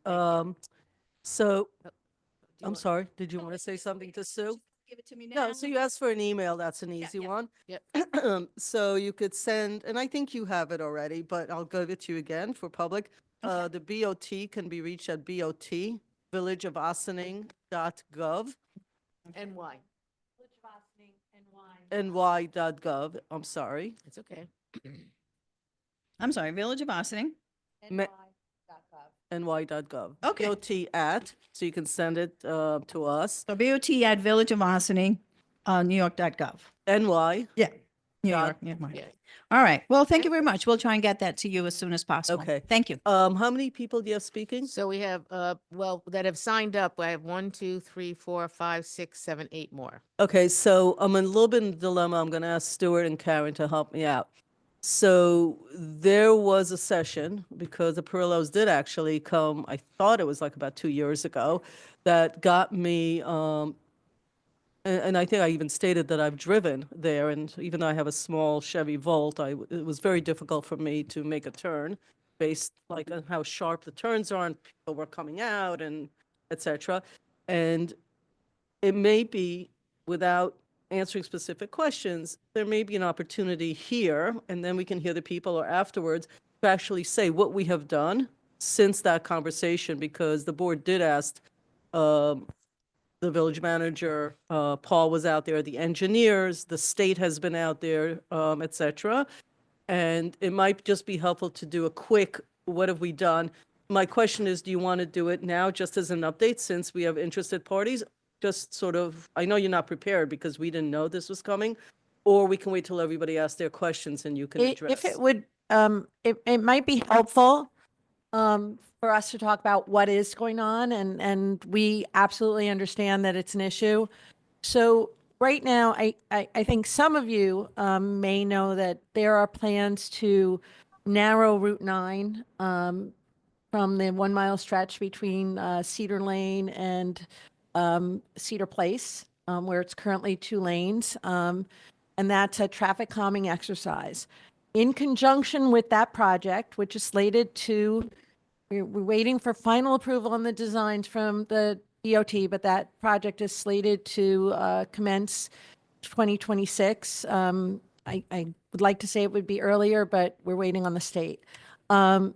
So, I'm sorry, did you want to say something to Sue? Give it to me No, so you asked for an email, that's an easy one. Yep. So you could send, and I think you have it already, but I'll give it to you again for public. The BOT can be reached at BOT, villageofossining.gov, And why? ny.gov, I'm sorry. It's okay. I'm sorry, Village of Ossining. Ma- ny.gov. Okay. BOT at, so you can send it to us. So BOT at Village of Ossining, NewYork.gov. NY. Yeah. New Dot- York. Yeah. Yeah. All right. Well, thank you very much. We'll try and get that to you as soon as possible. Okay. Thank you. How many people do you have speaking? So we have, well, that have signed up. I have 1, 2, 3, 4, 5, 6, 7, 8 more. Okay, so I'm in a little bit in a dilemma. I'm going to ask Stuart and Karen to help me out. So there was a session, because the Perillos did actually come, I thought it was like about 2 years ago, that got me, and I think I even stated that I've driven there, and even though I have a small Chevy Volt, it was very difficult for me to make a turn based like on how sharp the turns are and people were coming out and et cetera. And it may be, without answering specific questions, there may be an opportunity here, and then we can hear the people or afterwards to actually say what we have done since that conversation, because the board did ask the village manager, Paul was out there, the engineers, the state has been out there, et cetera. And it might just be helpful to do a quick, what have we done? My question is, do you want to do it now just as an update since we have interested parties? Just sort of, I know you're not prepared because we didn't know this was coming, or we can wait till everybody asks their questions and you can address. If it would, it might be helpful for us to talk about what is going on, and we absolutely understand that it's an issue. So right now, I think some of you may know that there are plans to narrow Route 9 from the 1 mile stretch between Cedar Lane and Cedar Place, where it's currently 2 lanes. And that's a traffic calming exercise. In conjunction with that project, which is slated to, we're waiting for final approval on the designs from the DOT, but that project is slated to commence 2026. I would like to say it would be earlier, but we're waiting on the state. In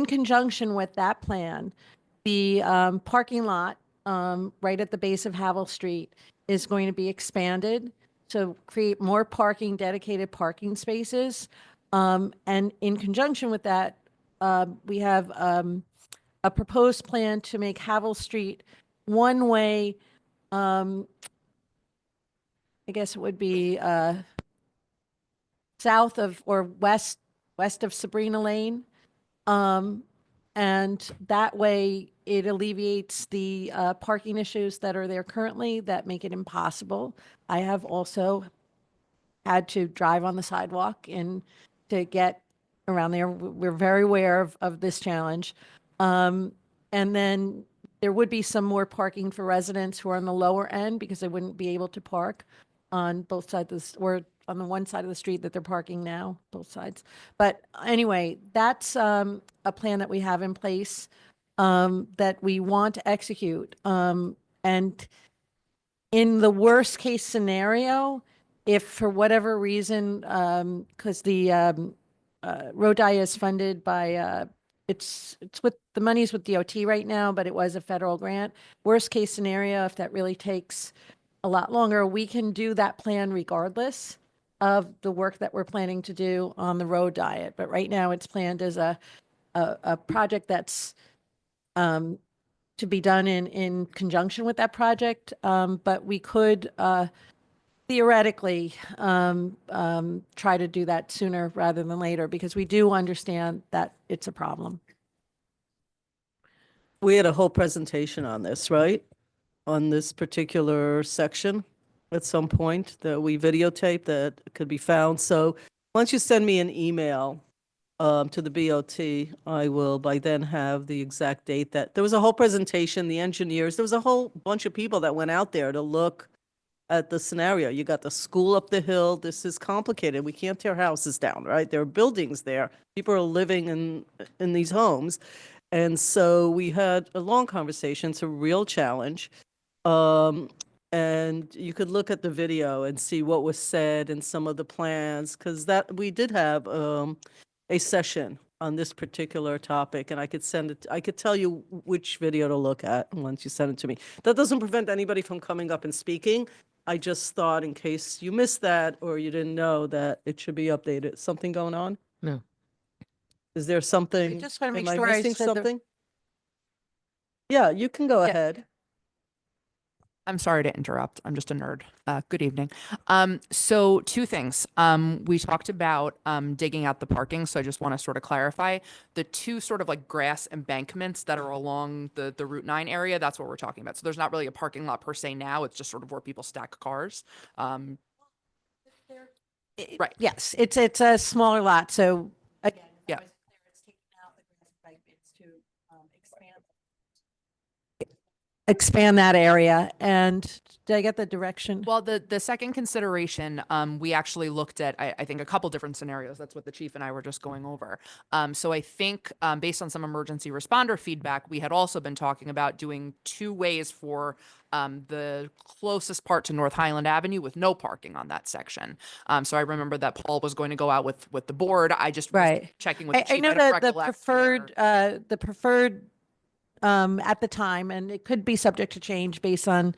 conjunction with that plan, the parking lot right at the base of Havel Street is going to be expanded to create more parking, dedicated parking spaces. And in conjunction with that, we have a proposed plan to make Havel Street one-way, I guess it would be south of or west of Sabrina Lane. And that way it alleviates the parking issues that are there currently that make it impossible. I have also had to drive on the sidewalk and to get around there. We're very aware of this challenge. And then there would be some more parking for residents who are on the lower end because they wouldn't be able to park on both sides of the, or on the one side of the street that they're parking now, both sides. But anyway, that's a plan that we have in place that we want to execute. And in the worst case scenario, if for whatever reason, because the road die is funded by it's with, the money's with DOT right now, but it was a federal grant. Worst case scenario, if that really takes a lot longer, we can do that plan regardless of the work that we're planning to do on the road diet. But right now it's planned as a project that's to be done in conjunction with that project. But we could theoretically try to do that sooner rather than later, because we do understand that it's a problem. We had a whole presentation on this, right? On this particular section at some point that we videotaped that could be found. So once you send me an email to the BOT, I will by then have the exact date that, there was a whole presentation, the engineers, there was a whole bunch of people that went out there to look at the scenario. You got the school up the hill. This is complicated. We can't tear houses down, right? There are buildings there. People are living in these homes. And so we had a long conversation. It's a real challenge. And you could look at the video and see what was said and some of the plans, because that we did have a session on this particular topic, and I could send it, I could tell you which video to look at once you send it to me. That doesn't prevent anybody from coming up and speaking. I just thought in case you missed that or you didn't know that it should be updated. Something going on? No. Is there something? just wanna make am sure I I missing said the- something? Yeah, you can go Yeah. ahead. I'm sorry to interrupt. I'm just a nerd. Good evening. So two things. We talked about digging out the parking. So I just want to sort of clarify the two sort of like grass embankments that are along the Route 9 area. That's what we're talking about. So there's not really a parking lot per se now. It's just sort of where people stack cars. Right. Yes, it's a smaller lot. So again, Yeah. it's taking out the grass embankments to expand that area. And did I get the direction? Well, the second consideration, we actually looked at, I think, a couple different scenarios. That's what the chief and I were just going over. So I think based on some emergency responder feedback, we had also been talking about doing two ways for the closest part to North Highland Avenue with no parking on that section. So I remember that Paul was going to go out with the board. I just was Right. checking with the chief. I know don't that the recollect where- preferred at the time, and it could be subject to change based on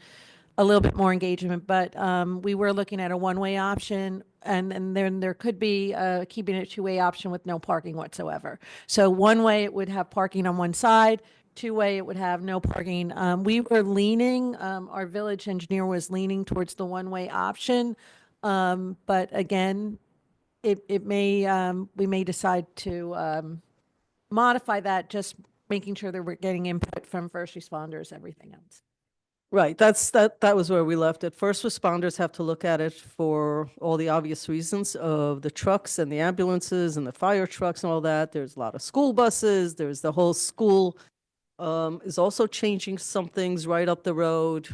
a little bit more engagement, but we were looking at a one-way option, and then there could be keeping it a two-way option with no parking whatsoever. So one way it would have parking on one side, two-way it would have no parking. We were leaning, our village engineer was leaning towards the one-way option, but again, it may we may decide to modify that, just making sure that we're getting input from first responders, everything else. Right, that was where we left it. First responders have to look at it for all the obvious reasons of the trucks and the ambulances and the fire trucks and all that. There's a lot of school buses. There's the whole school is also changing some things right up the road.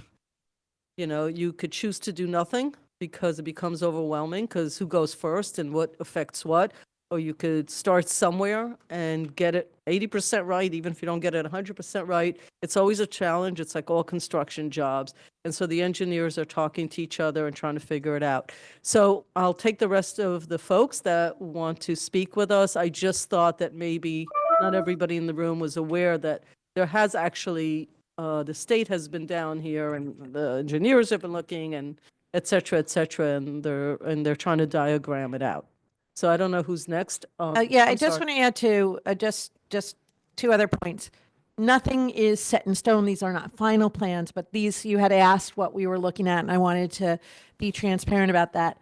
You know, you could choose to do nothing because it becomes overwhelming, because who goes first and what affects what. Or you could start somewhere and get it 80% right, even if you don't get it 100% right. It's always a challenge. It's like all construction jobs. And so the engineers are talking to each other and trying to figure it out. So I'll take the rest of the folks that want to speak with us. I just thought that maybe not everybody in the room was aware that there has actually, the state has been down here and the engineers have been looking and et cetera, and they're trying to diagram it out. So I don't know who's next. Yeah, I I'm just sorry. want to add to just two other points. Nothing is set in stone. These are not final plans, but these, you had asked what we were looking at, and I wanted to be transparent about that.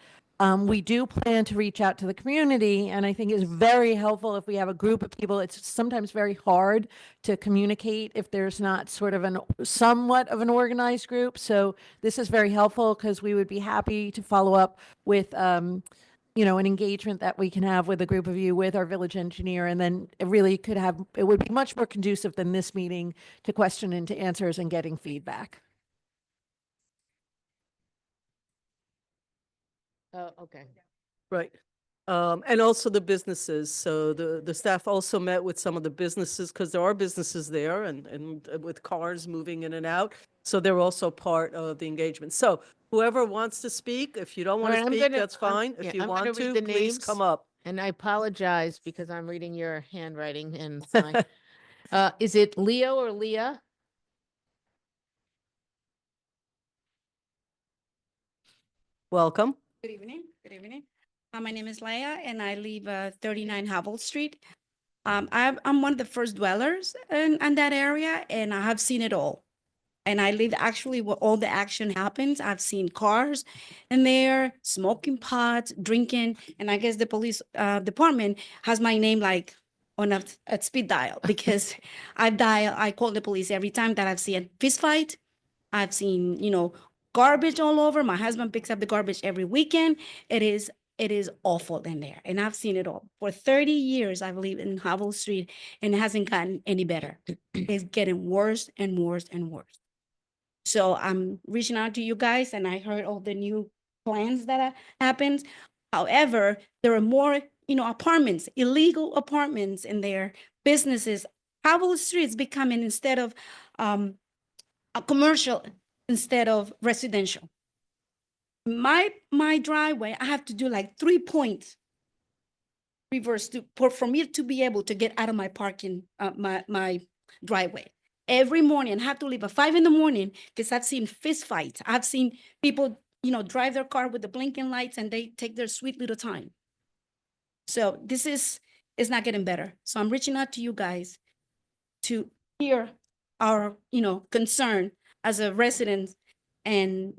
We do plan to reach out to the community, and I think it's very helpful if we have a group of people. It's sometimes very hard to communicate if there's not sort of somewhat of an organized group. So this is very helpful, because we would be happy to follow up with you know, an engagement that we can have with a group of you, with our village engineer, and then it really could have, it would be much more conducive than this meeting to question and to answers and getting feedback. Oh, okay. Right. And also the businesses. So the staff also met with some of the businesses, because there are businesses there and with cars moving in and out. So they're also part of the engagement. So whoever wants to speak, if you don't want All to right, I'm speak, gonna- that's fine. yeah, If you I'm gonna want read to, the please names. come up. And I apologize because I'm reading your handwriting and sign. Is it Leo or Leah? Welcome. Good evening. Good evening. My name is Leia, and I live 39 Havel Street. I'm one of the first dwellers in that area, and I have seen it all. And I live actually where all the action happens. I've seen cars in there, smoking pots, drinking, and I guess the police department has my name like on a speed dial because I call the police every time that I've seen a fist fight. I've seen, garbage all over. My husband picks up the garbage every weekend. It is awful in there. And I've seen it all. For 30 years, I've lived in Havel Street and it hasn't gotten any better. It's getting worse and worse and worse. So I'm reaching out to you guys and I heard all the new plans that happened. However, there are more, apartments, illegal apartments in there, businesses. Havel Street is becoming instead of a commercial instead of residential. My driveway, I have to do like 3 points reverse for me to be able to get out of my parking, my driveway. Every morning, I have to leave at 5 a.m. because I've seen fist fights. I've seen people, drive their car with the blinking lights and they take their sweet little time. So this is not getting better. So I'm reaching out to you guys to hear our, concern as a resident and,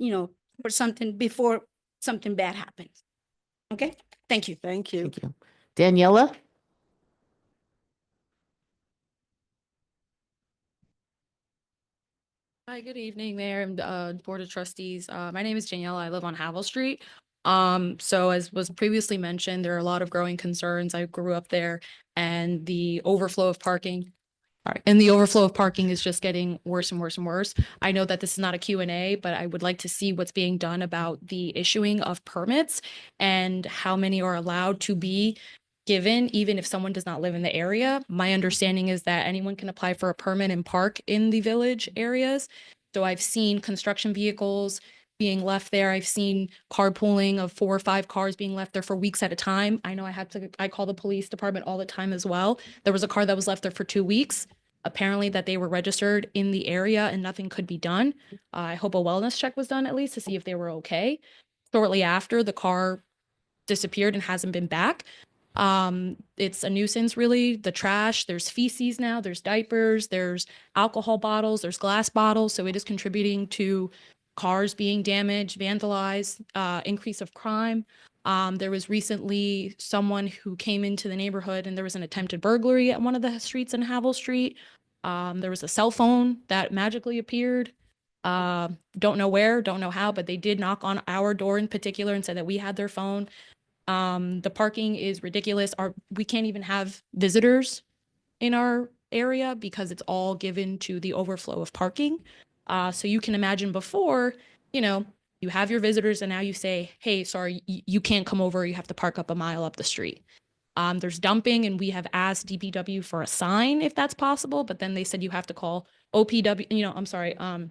for something before something bad happens. Okay, thank you. Thank you. Thank you. Daniela? Hi, good evening, Mayor and Board of Trustees. My name is Daniela. I live on Havel Street. So as was previously mentioned, there are a lot of growing concerns. I grew up there and the overflow of parking. All right, and the overflow of parking is just getting worse and worse and worse. I know that this is not a Q&A, but I would like to see what's being done about the issuing of permits and how many are allowed to be given, even if someone does not live in the area. My understanding is that anyone can apply for a permit and park in the village areas. So I've seen construction vehicles being left there. I've seen carpooling of 4 or 5 cars being left there for weeks at a time. I know I call the police department all the time as well. There was a car that was left there for 2 weeks. Apparently that they were registered in the area and nothing could be done. I hope a wellness check was done at least to see if they were okay. Shortly after, the car disappeared and hasn't been back. It's a nuisance, really. The trash, there's feces now, there's diapers, there's alcohol bottles, there's glass bottles. So it is contributing to cars being damaged, vandalized, increase of crime. There was recently someone who came into the neighborhood and there was an attempted burglary at one of the streets in Havel Street. There was a cell phone that magically appeared. Don't know where, don't know how, but they did knock on our door in particular and said that we had their phone. The parking is ridiculous. We can't even have visitors in our area because it's all given to the overflow of parking. So you can imagine before, you have your visitors and now you say, hey, sorry, you can't come over. You have to park up a mile up the street. There's dumping and we have asked DPW for a sign if that's possible, but then they said you have to call OPW,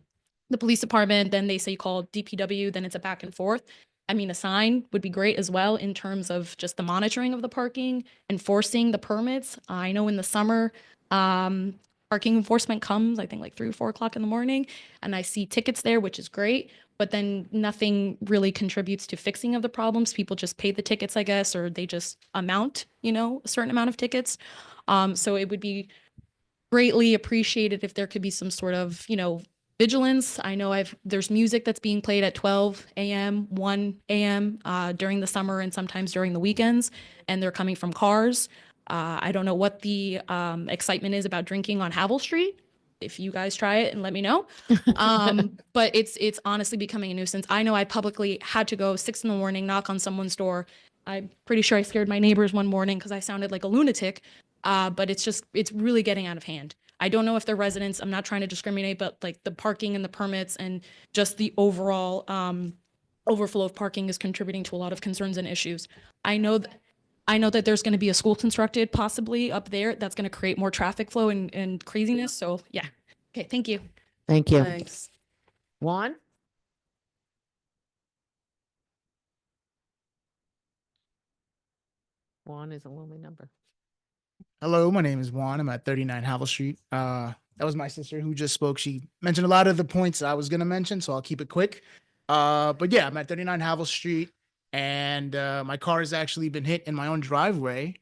the police department. Then they say you call DPW, then it's a back and forth. I mean, a sign would be great as well in terms of just the monitoring of the parking, enforcing the permits. I know in the summer, parking enforcement comes, I think like 3 or 4 o'clock in the morning, and I see tickets there, which is great, but then nothing really contributes to fixing of the problems. People just pay the tickets, I guess, or they just amount, a certain amount of tickets. So it would be greatly appreciated if there could be some sort of, vigilance. I know there's music that's being played at 12 a.m., 1 a.m. During the summer and sometimes during the weekends, and they're coming from cars. I don't know what the excitement is about drinking on Havel Street. If you guys try it and let me know. But it's honestly becoming a nuisance. I know I publicly had to go 6 a.m, knock on someone's door. I'm pretty sure I scared my neighbors one morning because I sounded like a lunatic. But it's really getting out of hand. I don't know if they're residents. I'm not trying to discriminate, but like the parking and the permits and just the overall overflow of parking is contributing to a lot of concerns and issues. I know that there's going to be a school constructed possibly up there that's going to create more traffic flow and craziness. So yeah. Okay. Thank you. Thank you. Thanks. Juan? Juan is a lonely number. Hello, my name is Juan. I'm at 39 Havel Street. That was my sister who just spoke. She mentioned a lot of the points I was going to mention, so I'll keep it quick. But yeah, I'm at 39 Havel Street, and my car has actually been hit in my own driveway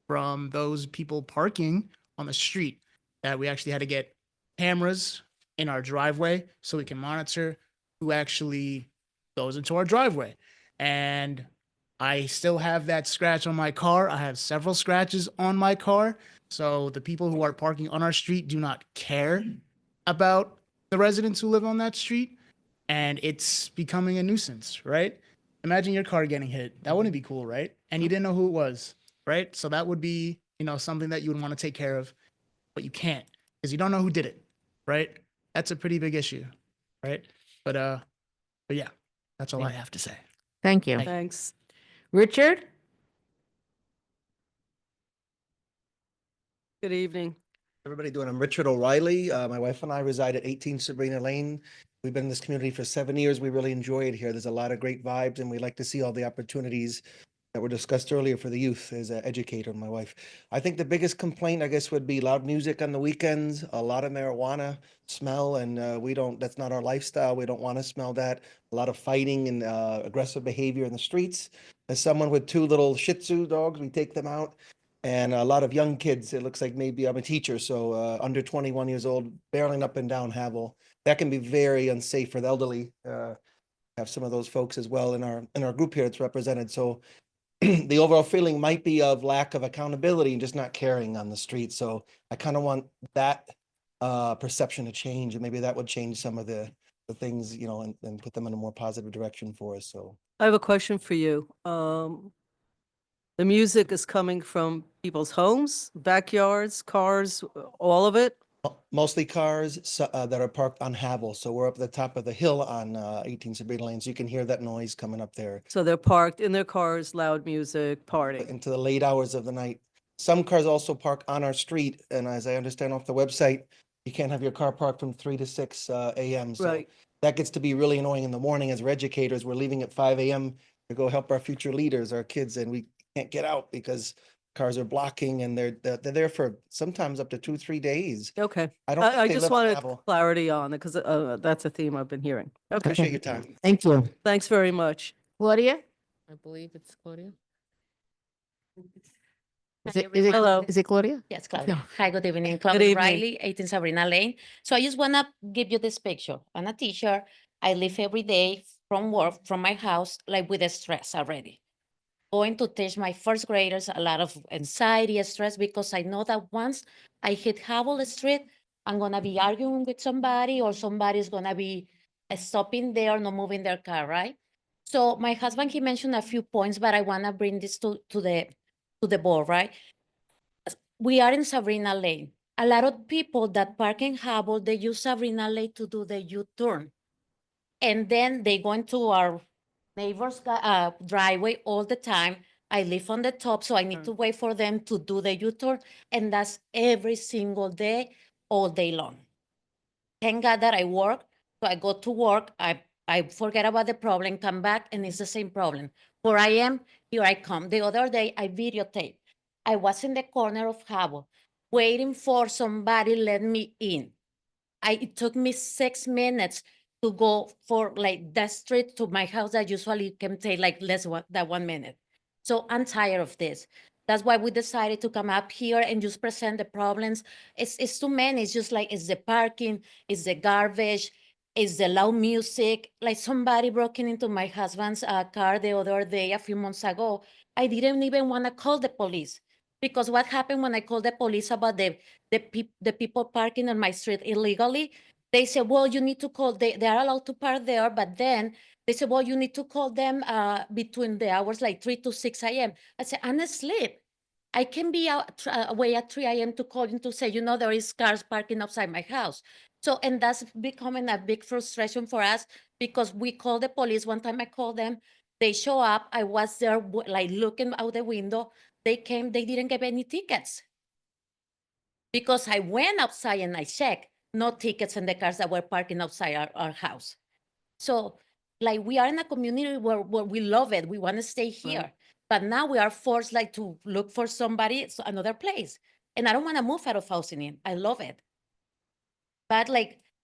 from those people parking on the street. That we actually had to get cameras in our driveway so we can monitor who actually goes into our driveway. And I still have that scratch on my car. I have several scratches on my car. So the people who are parking on our street do not care about the residents who live on that street. And it's becoming a nuisance, right? Imagine your car getting hit. That wouldn't be cool, right? And you didn't know who it was, right? So that would be, something that you would want to take care of, but you can't because you don't know who did it, right? That's a pretty big issue, right? But yeah, that's all I have to say. Thank you. Thanks. Richard? Good evening. Everybody doing? I'm Richard O'Reilly. My wife and I reside at 18 Sabrina Lane. We've been in this community for 7 years. We really enjoy it here. There's a lot of great vibes, and we like to see all the opportunities that were discussed earlier for the youth as an educator, my wife. I think the biggest complaint, I guess, would be loud music on the weekends, a lot of marijuana smell, and that's not our lifestyle. We don't want to smell that. A lot of fighting and aggressive behavior in the streets. As someone with 2 little Shih Tzu dogs, we take them out. And a lot of young kids, it looks like maybe I'm a teacher, so under 21 years old, barreling up and down Havel. That can be very unsafe for the elderly. Have some of those folks as well in our group here that's represented. So the overall feeling might be of lack of accountability and just not caring on the street. So I kind of want that perception to change, and maybe that would change some of the things, and put them in a more positive direction for us. So I have a question for you. The music is coming from people's homes, backyards, cars, all of it? mostly cars that are parked on Havel. So we're up at the top of the hill on 18 Sabrina Lane. So you can hear that noise coming up there So they're parked in their cars, loud music, partying. into the late hours of the night. Some cars also park on our street. And as I understand off the website, you can't have your car parked from 3 to 6 a.m. So Right. that gets to be really annoying in the morning as we're educators. We're leaving at 5 a.m. to go help our future leaders, our kids, and we can't get out because cars are blocking, and they're there for sometimes up to 2-3 days. Okay. I don't think I they just live in wanted Havel. clarity on it because that's a theme I've been hearing. Okay. Appreciate your time. Thank you. Thanks very much. Claudia? I believe it's Claudia. Hello. Is it Claudia? Yes, Claudia. No. Hi, good evening. Good Claudia evening. Riley, 18 Sabrina Lane. So I just want to give you this picture. I'm a teacher. I live every day from work, from my house, like with the stress already. Going to teach my first graders a lot of anxiety, stress, because I know that once I hit Havel Street, I'm going to be arguing with somebody, or somebody's going to be stopping there, not moving their car, right? So my husband, he mentioned a few points, but I want to bring this to the board, right? We are in Sabrina Lane. A lot of people that park in Havel, they use Sabrina Lane to do the U-turn. And then they go into our neighbor's driveway all the time. I live on the top, so I need to wait for them to do the U-turn. And that's every single day, all day long. Thank God that I work. So I go to work, I forget about the problem, come back, and it's the same problem. 4 a.m., here I come. The other day, I videotaped. I was in the corner of Havel, waiting for somebody let me in. It took me 6 minutes to go for like that street to my house that usually can take like than 1 minute. So I'm tired of this. That's why we decided to come up here and just present the problems. It's too many. It's just like, it's the parking, it's the garbage, it's the loud music. Like somebody broke into my husband's car the other day, a few months ago. I didn't even want to call the police, because what happened when I called the police about the people parking on my street illegally? They said, well, you need to call, they are allowed to park there, but then they said, well, you need to call them between the hours like 3 to 6 a.m. I said, I'm asleep. I can be away at 3 a.m. to call in to say, there is cars parking outside my house. So, and that's becoming a big frustration for us, because we call the police. One time I called them, they show up. I was there like looking out the window. They came, they didn't give any tickets, because I went outside and I checked, no tickets in the cars that were parking outside our house. So like, we are in a community where we love it. We want to stay here. But now we are forced like to look for somebody, another place. And I don't want to move out of housing. I love it. But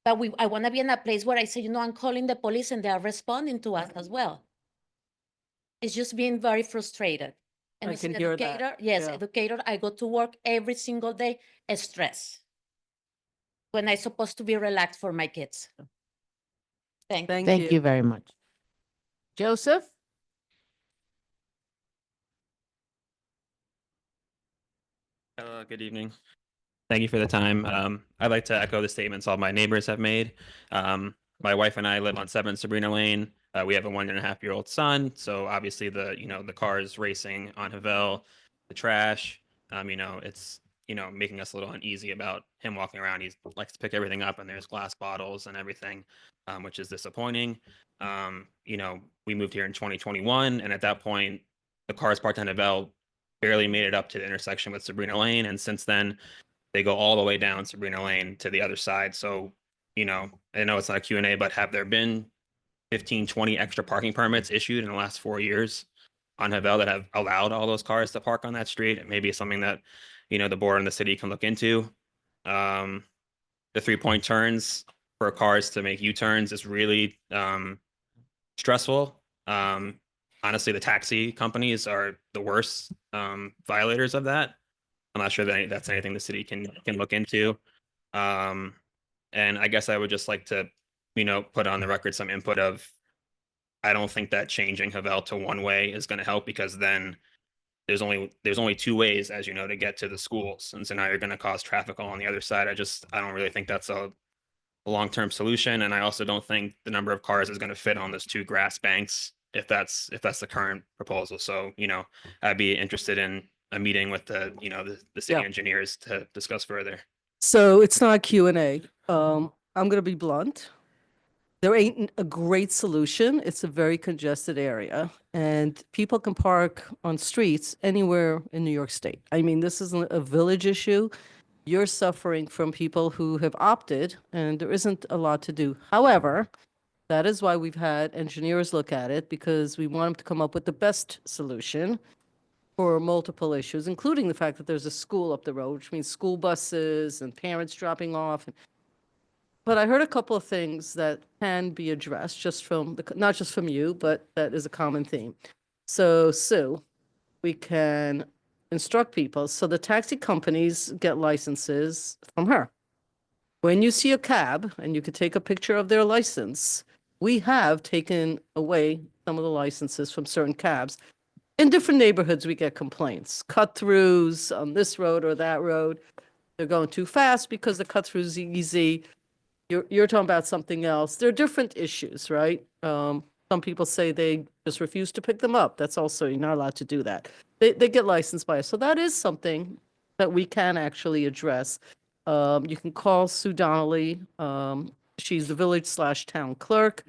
I want to be in a place where I say, I'm calling the police and they are responding to us as well. It's just being very frustrated. And I as can an hear that. educator, yes, Yeah. educator, I go to work every single day, stress. When I'm supposed to be relaxed for my kids. Thank you. Thank you very much. Joseph? Hello, good evening. Thank you for the time. I'd like to echo the statements all my neighbors have made. My wife and I live on 7 Sabrina Lane. We have a 1.5-year-old son, so obviously the cars racing on Havel, the trash, it's making us a little uneasy about him walking around. He likes to pick everything up, and there's glass bottles and everything, which is disappointing. We moved here in 2021, and at that point, the cars parked on Havel barely made it up to the intersection with Sabrina Lane, and since then they go all the way down Sabrina Lane to the other side. So, I know it's not a Q&A, but have there been 15, 20 extra parking permits issued in the last 4 years on Havel that have allowed all those cars to park on that street? It may be something that, the board and the city can look into. The 3-point turns for cars to make U-turns is really stressful. Honestly, the taxi companies are the worst violators of that. I'm not sure that that's anything the city can look into. And I guess I would just like to, put on the record some input of, I don't think that changing Havel to one way is going to help, because then there's only 2 ways, as you know, to get to the schools. And so now you're going to cause traffic all on the other side. I don't really think that's a long-term solution. And I also don't think the number of cars is going to fit on those 2 grass banks if that's the current proposal. So, I'd be interested in a meeting with the city Yeah. engineers to discuss further. So it's not a Q&A. I'm going to be blunt. There ain't a great solution. It's a very congested area, and people can park on streets anywhere in New York State. I mean, this isn't a village issue. You're suffering from people who have opted, and there isn't a lot to do. However, that is why we've had engineers look at it, because we want them to come up with the best solution for multiple issues, including the fact that there's a school up the road, which means school buses and parents dropping off. But I heard a couple of things that can be addressed just from not just from you, but that is a common theme. So, Sue, we can instruct people. So the taxi companies get licenses from her. When you see a cab and you could take a picture of their license, we have taken away some of the licenses from certain cabs. In different neighborhoods, we get complaints, cut-throughs on this road or that road. They're going too fast because the cut-through's easy. You're talking about something else. There are different issues, right? Some people say they just refuse to pick them up. That's also, you're not allowed to do that. They get licensed by us. So that is something that we can actually address. You can call Sue Donnelly. She's the village/town clerk,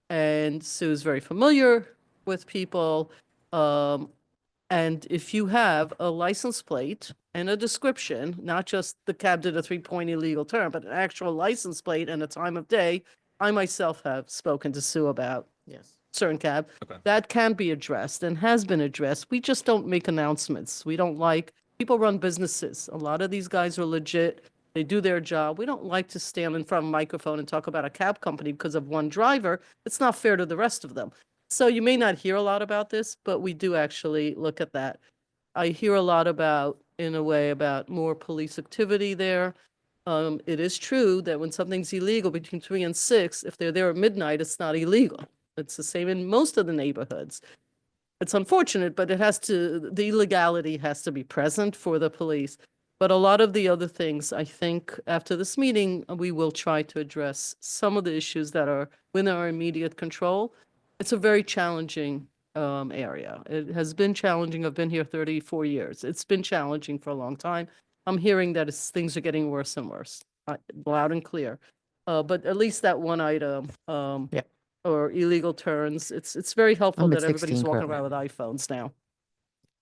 and Sue's very familiar with people. And if you have a license plate and a description, not just the cab did a 3-point illegal turn, but an actual license plate and a time of day, I myself have spoken to Sue about certain cab. Okay. That can be addressed and has been addressed. We just don't make announcements. We don't like, people run businesses. A lot of these guys are legit. They do their job. We don't like to stand in front of a microphone and talk about a cab company because of one driver. It's not fair to the rest of them. So you may not hear a lot about this, but we do actually look at that. I hear a lot about, in a way, about more police activity there. It is true that when something's illegal between 3 and 6, if they're there at midnight, it's not illegal. It's the same in most of the neighborhoods. It's unfortunate, but the illegality has to be present for the police. But a lot of the other things, I think, after this meeting, we will try to address some of the issues that are within our immediate control. It's a very challenging area. It has been challenging. I've been here 34 years. It's been challenging for a long time. I'm hearing that things are getting worse and worse, loud and clear. But at least that one item, or illegal turns, it's very helpful I'm at that everybody's 16 walking currently. around with iPhones now.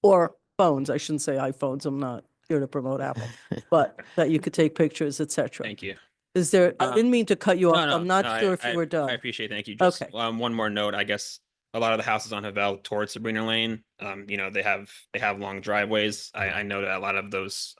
Or phones, I shouldn't say iPhones. I'm not here to promote Apple, but that you could take pictures, et cetera. Thank you. Is there, I didn't mean to cut you off. No, I'm not no, sure if you were done. I appreciate it. Thank you. Just Okay. one more note, I guess. a lot of the houses on Havel towards Sabrina Lane, they have long driveways. I know that a lot of those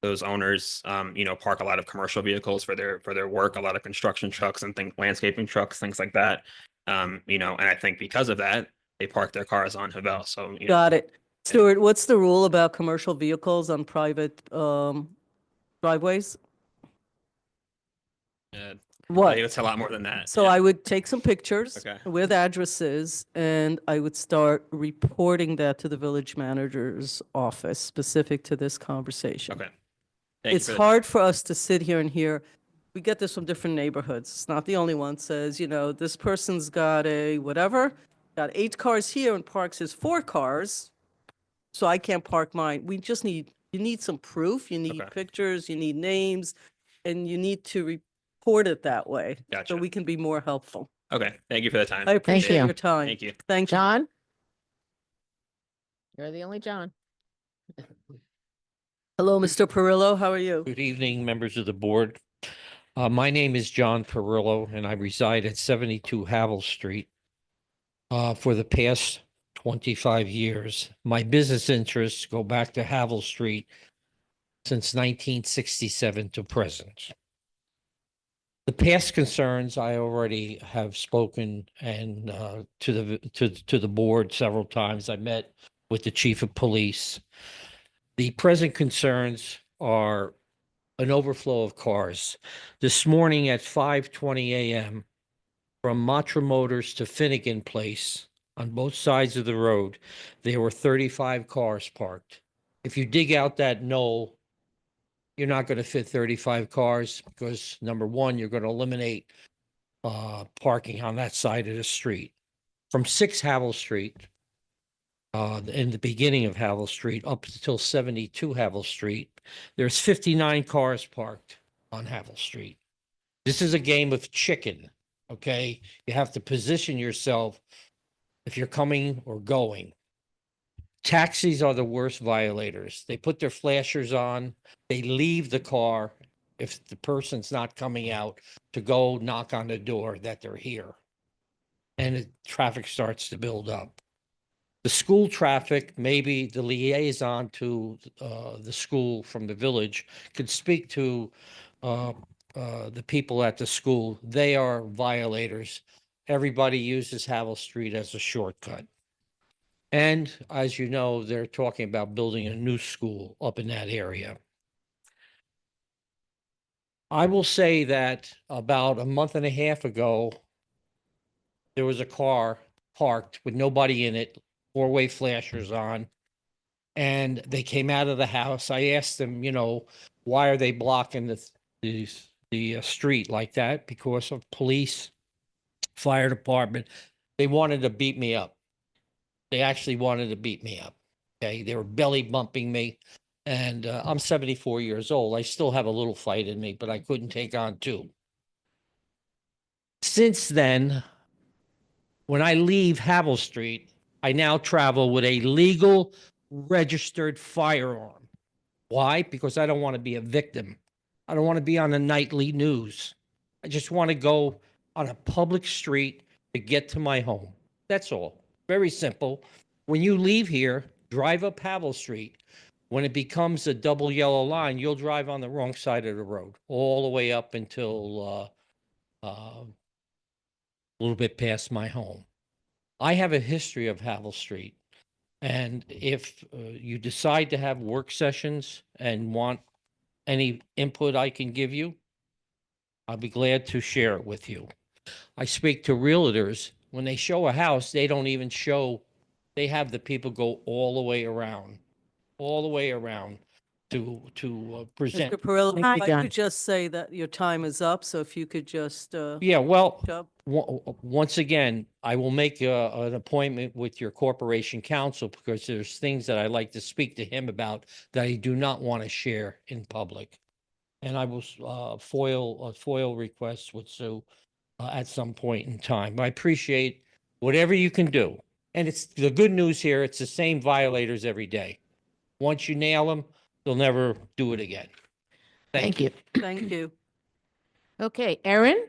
owners, park a lot of commercial vehicles for their work, a lot of construction trucks and landscaping trucks, things like that. And I think because of that, they park their cars on Havel. So, Got it. Stuart, what's the rule about commercial vehicles on private driveways? What? It's a lot more than that. So I would take some pictures Okay. with addresses and I would start reporting that to the village manager's office specific to this conversation. Okay. Thank you It's for the- hard for us to sit here and hear, we get this from different neighborhoods. It's not the only one says, this person's got a whatever, got 8 cars here and parks his 4 cars. So I can't park mine. You need some proof, you need pictures, you need names, and you need to report it that way. So Gotcha. we can be more helpful. Okay. Thank you for the time. I appreciate you. your time. Thank you. Thank you. John? You're the only John. Hello, Mr. Perillo. How are you? Good evening, members of the board. My name is John Perillo, and I reside at 72 Havel Street. For the past 25 years, my business interests go back to Havel Street since 1967 to present. The past concerns I already have spoken and to the board several times. I met with the chief of police. The present concerns are an overflow of cars. This morning at 5:20 a.m. from Matra Motors to Finnegan Place on both sides of the road, there were 35 cars parked. If you dig out that knoll, you're not going to fit 35 cars because number one, you're going to eliminate parking on that side of the street. From 6 Havel Street, in the beginning of Havel Street up until 72 Havel Street, there's 59 cars parked on Havel Street. This is a game of chicken, okay? You have to position yourself if you're coming or going. Taxis are the worst violators. They put their flashers on, they leave the car if the person's not coming out to go knock on the door that they're here. And traffic starts to build up. The school traffic, maybe the liaison to the school from the village could speak to the people at the school. They are violators. Everybody uses Havel Street as a shortcut. And as you know, they're talking about building a new school up in that area. I will say that about a month and a half ago, there was a car parked with nobody in it, 4-way flashers on, and they came out of the house. I asked them, why are they blocking the street like that? Because of police, fire department. They wanted to beat me up. They actually wanted to beat me up. Okay, they were belly bumping me, and I'm 74 years old. I still have a little fight in me, but I couldn't take on 2. Since then, when I leave Havel Street, I now travel with a legal registered firearm. Why? Because I don't want to be a victim. I don't want to be on the nightly news. I just want to go on a public street to get to my home. That's all. Very simple. When you leave here, drive up Havel Street. When it becomes a double yellow line, you'll drive on the wrong side of the road all the way up until a little bit past my home. I have a history of Havel Street. And if you decide to have work sessions and want any input I can give you, I'll be glad to share it with you. I speak to realtors. When they show a house, they don't even show, they have the people go all the way around to present. Mr. Perillo, Thank you, I John. could just say that your time is up, so if you could just. Yeah, well, Job. once again, I will make an appointment with your corporation counsel because there's things that I like to speak to him about that I do not want to share in public. And I will FOIL requests with Sue at some point in time. I appreciate whatever you can do. And it's the good news here, it's the same violators every day. Once you nail them, they'll never do it again. Thank you. Thank you. Okay, Erin?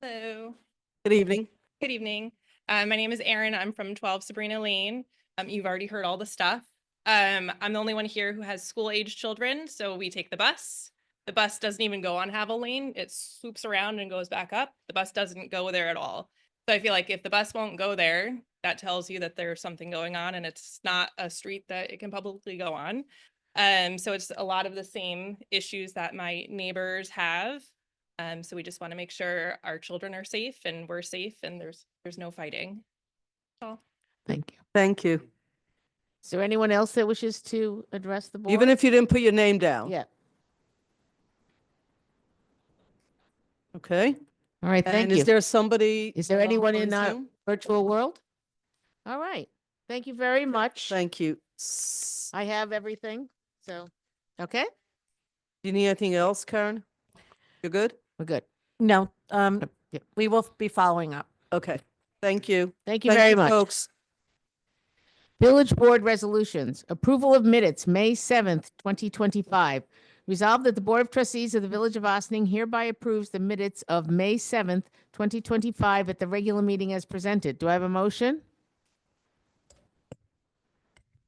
Hello. Good evening. Good evening. My name is Erin. I'm from 12 Sabrina Lane. You've already heard all the stuff. I'm the only one here who has school-age children, so we take the bus. The bus doesn't even go on Havel Lane. It swoops around and goes back up. The bus doesn't go there at all. So I feel like if the bus won't go there, that tells you that there's something going on and it's not a street that it can publicly go on. So it's a lot of the same issues that my neighbors have. So we just want to make sure our children are safe and we're safe and there's no fighting. That's all. Thank you. Thank you. Is there anyone else that wishes to address the board? Even if you didn't put your name down. Yeah. Okay. All right, thank And you. is there somebody? Is there anyone in on our Zoom? virtual world? All right. Thank you very much. Thank you. I have everything. So, okay, Do you need anything else, Karen? You're good? we're good. No, yeah. we will be following up. Okay. Thank you. Thank you very much. Folks. Village Board Resolutions. Approval of minutes, May 7th, 2025. Resolved that the Board of Trustees of the Village of Ossining hereby approves the minutes of May 7th, 2025 at the regular meeting as presented. Do I have a motion?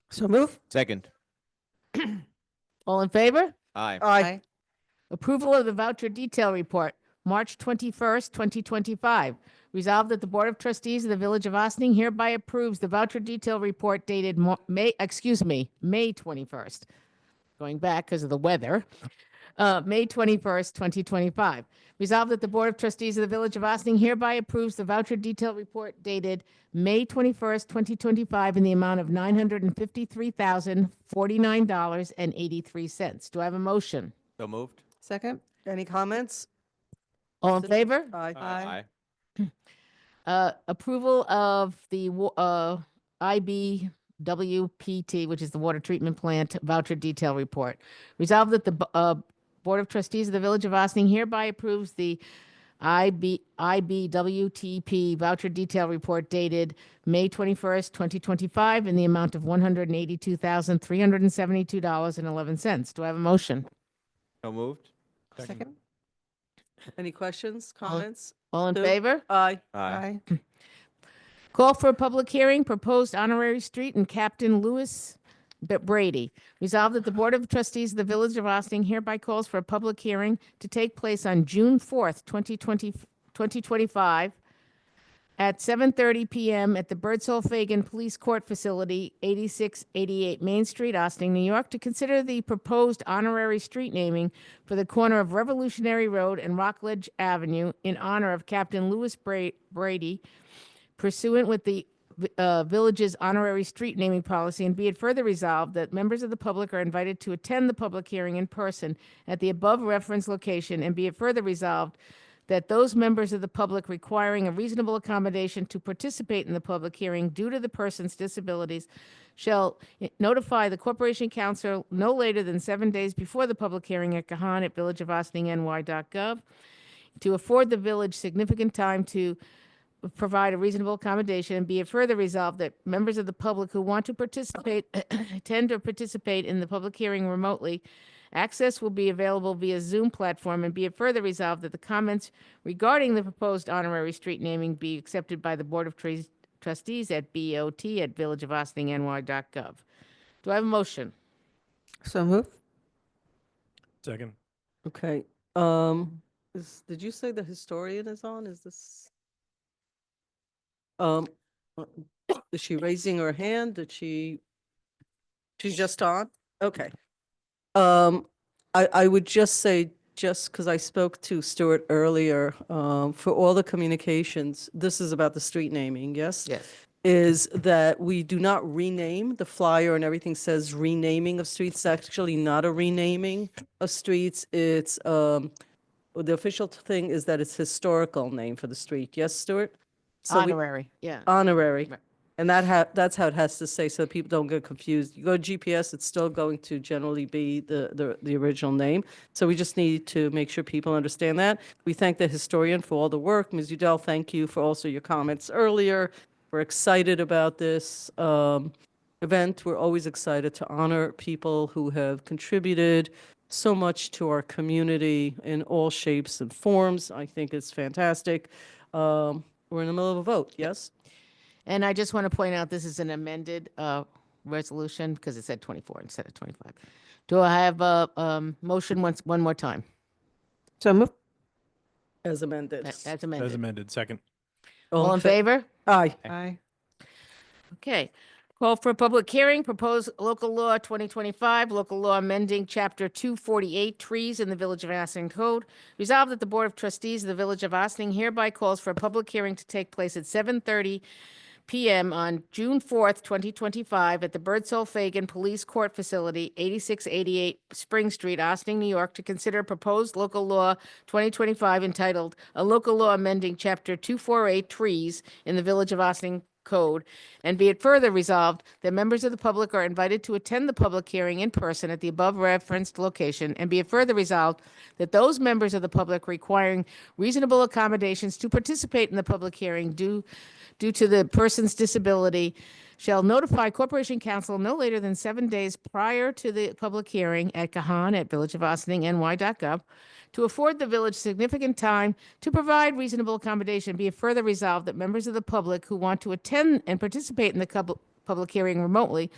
So move. Second. All in favor? Aye. Aye. Approval of the voucher detail report, March 21st, 2025. Resolved that the Board of Trustees of the Village of Ossining hereby approves the voucher detail report dated May 21st. Going back because of the weather. May 21st, 2025. Resolved that the Board of Trustees of the Village of Ossining hereby approves the voucher detail report dated May 21st, 2025 in the amount of $953,049.83. Do I have a motion? So moved. Second. Any comments? All in favor? Aye. Approval of the IBWPT, which is the water treatment plant voucher detail report. Resolved that the Board of Trustees of the Village of Ossining hereby approves the IBWTP voucher detail report dated May 21st, 2025 in the amount of $182,372.11. Do I have a motion? So moved. Second. Any questions, comments? All in Sue? favor? Aye. Aye. Call for a public hearing, proposed honorary street and Captain Lewis Brady. Resolved that the Board of Trustees of the Village of Ossining hereby calls for a public hearing to take place on June 4th, 2025 at 7:30 p.m. at the Birdsall Fagan Police Court Facility, 8688 Main Street, Ossining, New York, to consider the proposed honorary street naming for the corner of Revolutionary Road and Rockledge Avenue in honor of Captain Lewis Brady, pursuant with the village's honorary street naming policy, and be it further resolved that members of the public are invited to attend the public hearing in person at the above referenced location, and be it further resolved that those members of the public requiring a reasonable accommodation to participate in the public hearing due to the person's disabilities shall notify the Corporation Council no later than 7 days before the public hearing at Kahan at villageofossiningny.gov to afford the village significant time to provide a reasonable accommodation, and be it further resolved that members of the public who want to participate, attend or participate in the public hearing remotely, access will be available via Zoom platform, and be it further resolved that the comments regarding the proposed honorary street naming be accepted by the Board of Trustees at BOT@villageofossiningny.gov. Do I have a motion? So move. Second. Okay. Did you say the historian is on? Is this? Uh, Is she raising her hand? She's just on? Okay. I would just say, just because I spoke to Stuart earlier, for all the communications, this is about the street naming, yes? Yes. Is that we do not rename. The flyer and everything says renaming of streets. It's actually not a renaming of streets. It's, the official thing is that it's historical name for the street. Yes, Stuart? So we- Honorary, yeah. Honorary. Right. And that's how it has to say, so people don't get confused. You go to GPS, it's still going to generally be the original name. So we just need to make sure people understand that. We thank the historian for all the work. Ms. Udell, thank you for also your comments earlier. We're excited about this event. We're always excited to honor people who have contributed so much to our community in all shapes and forms. I think it's fantastic. We're in the middle of a vote, yes? And I just want to point out, this is an amended resolution because it said 24 instead of 25. Do I have a motion one more time? So move. As amended. As As amended. amended, second. All in favor? Aye. Aye. Okay. Call for a public hearing, proposed local law 2025, local law amending Chapter 248, trees in the Village of Austining Code. Resolved that the Board of Trustees of the Village of Austining hereby calls for a public hearing to take place at 7:30 p.m. on June 4th, 2025, at the Birdsall Fagan Police Court Facility, 8688 Spring Street, Austining, New York, to consider proposed local law 2025 entitled "A Local Law Amending Chapter 248 Trees in the Village of Austining Code," and be it further resolved that members of the public are invited to attend the public hearing in person at the above referenced location, and be it further resolved that those members of the public requiring reasonable accommodations to participate in the public hearing due to the person's disability shall notify Corporation Counsel no later than 7 days prior to the public hearing at kahan@villageofaustining.ny.gov to afford the village significant time to provide reasonable accommodation. Be it further resolved that members of the public who want to attend and participate in the public hearing remotely,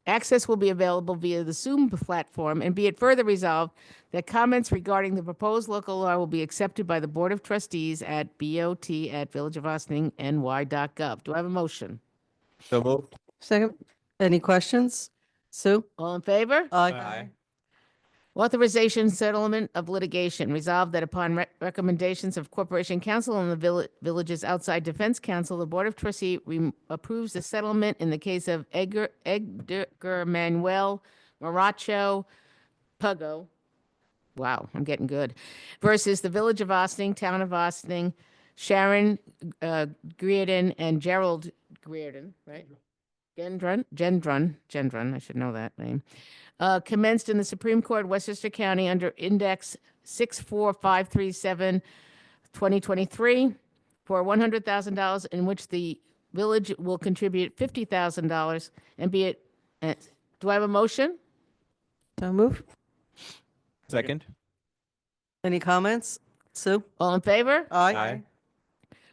access will be available via the Zoom platform, and be it further resolved that comments regarding the proposed local law will be accepted by the Board of Trustees at bot@villageofaustining.ny.gov. Do I have a motion? So moved. Second. Any questions? Sue? All in favor? Aye. Authorization settlement of litigation. Resolved that upon recommendations of Corporation Counsel and the village's outside defense counsel, the Board of Trustees approves the settlement in the case of Edgar Manuel Maracho Pugo. Wow, I'm getting good. Versus the Village of Austining, Town of Austining, Sharon Greardon and Gerald Greardon, right? Gendron, I should know that name. Commenced in the Supreme Court, Westchester County, under Index 64537, 2023, for $100,000, in which the village will contribute $50,000, and be it. Do I have a motion? So move. Second. Any comments? Sue? All in favor? Aye.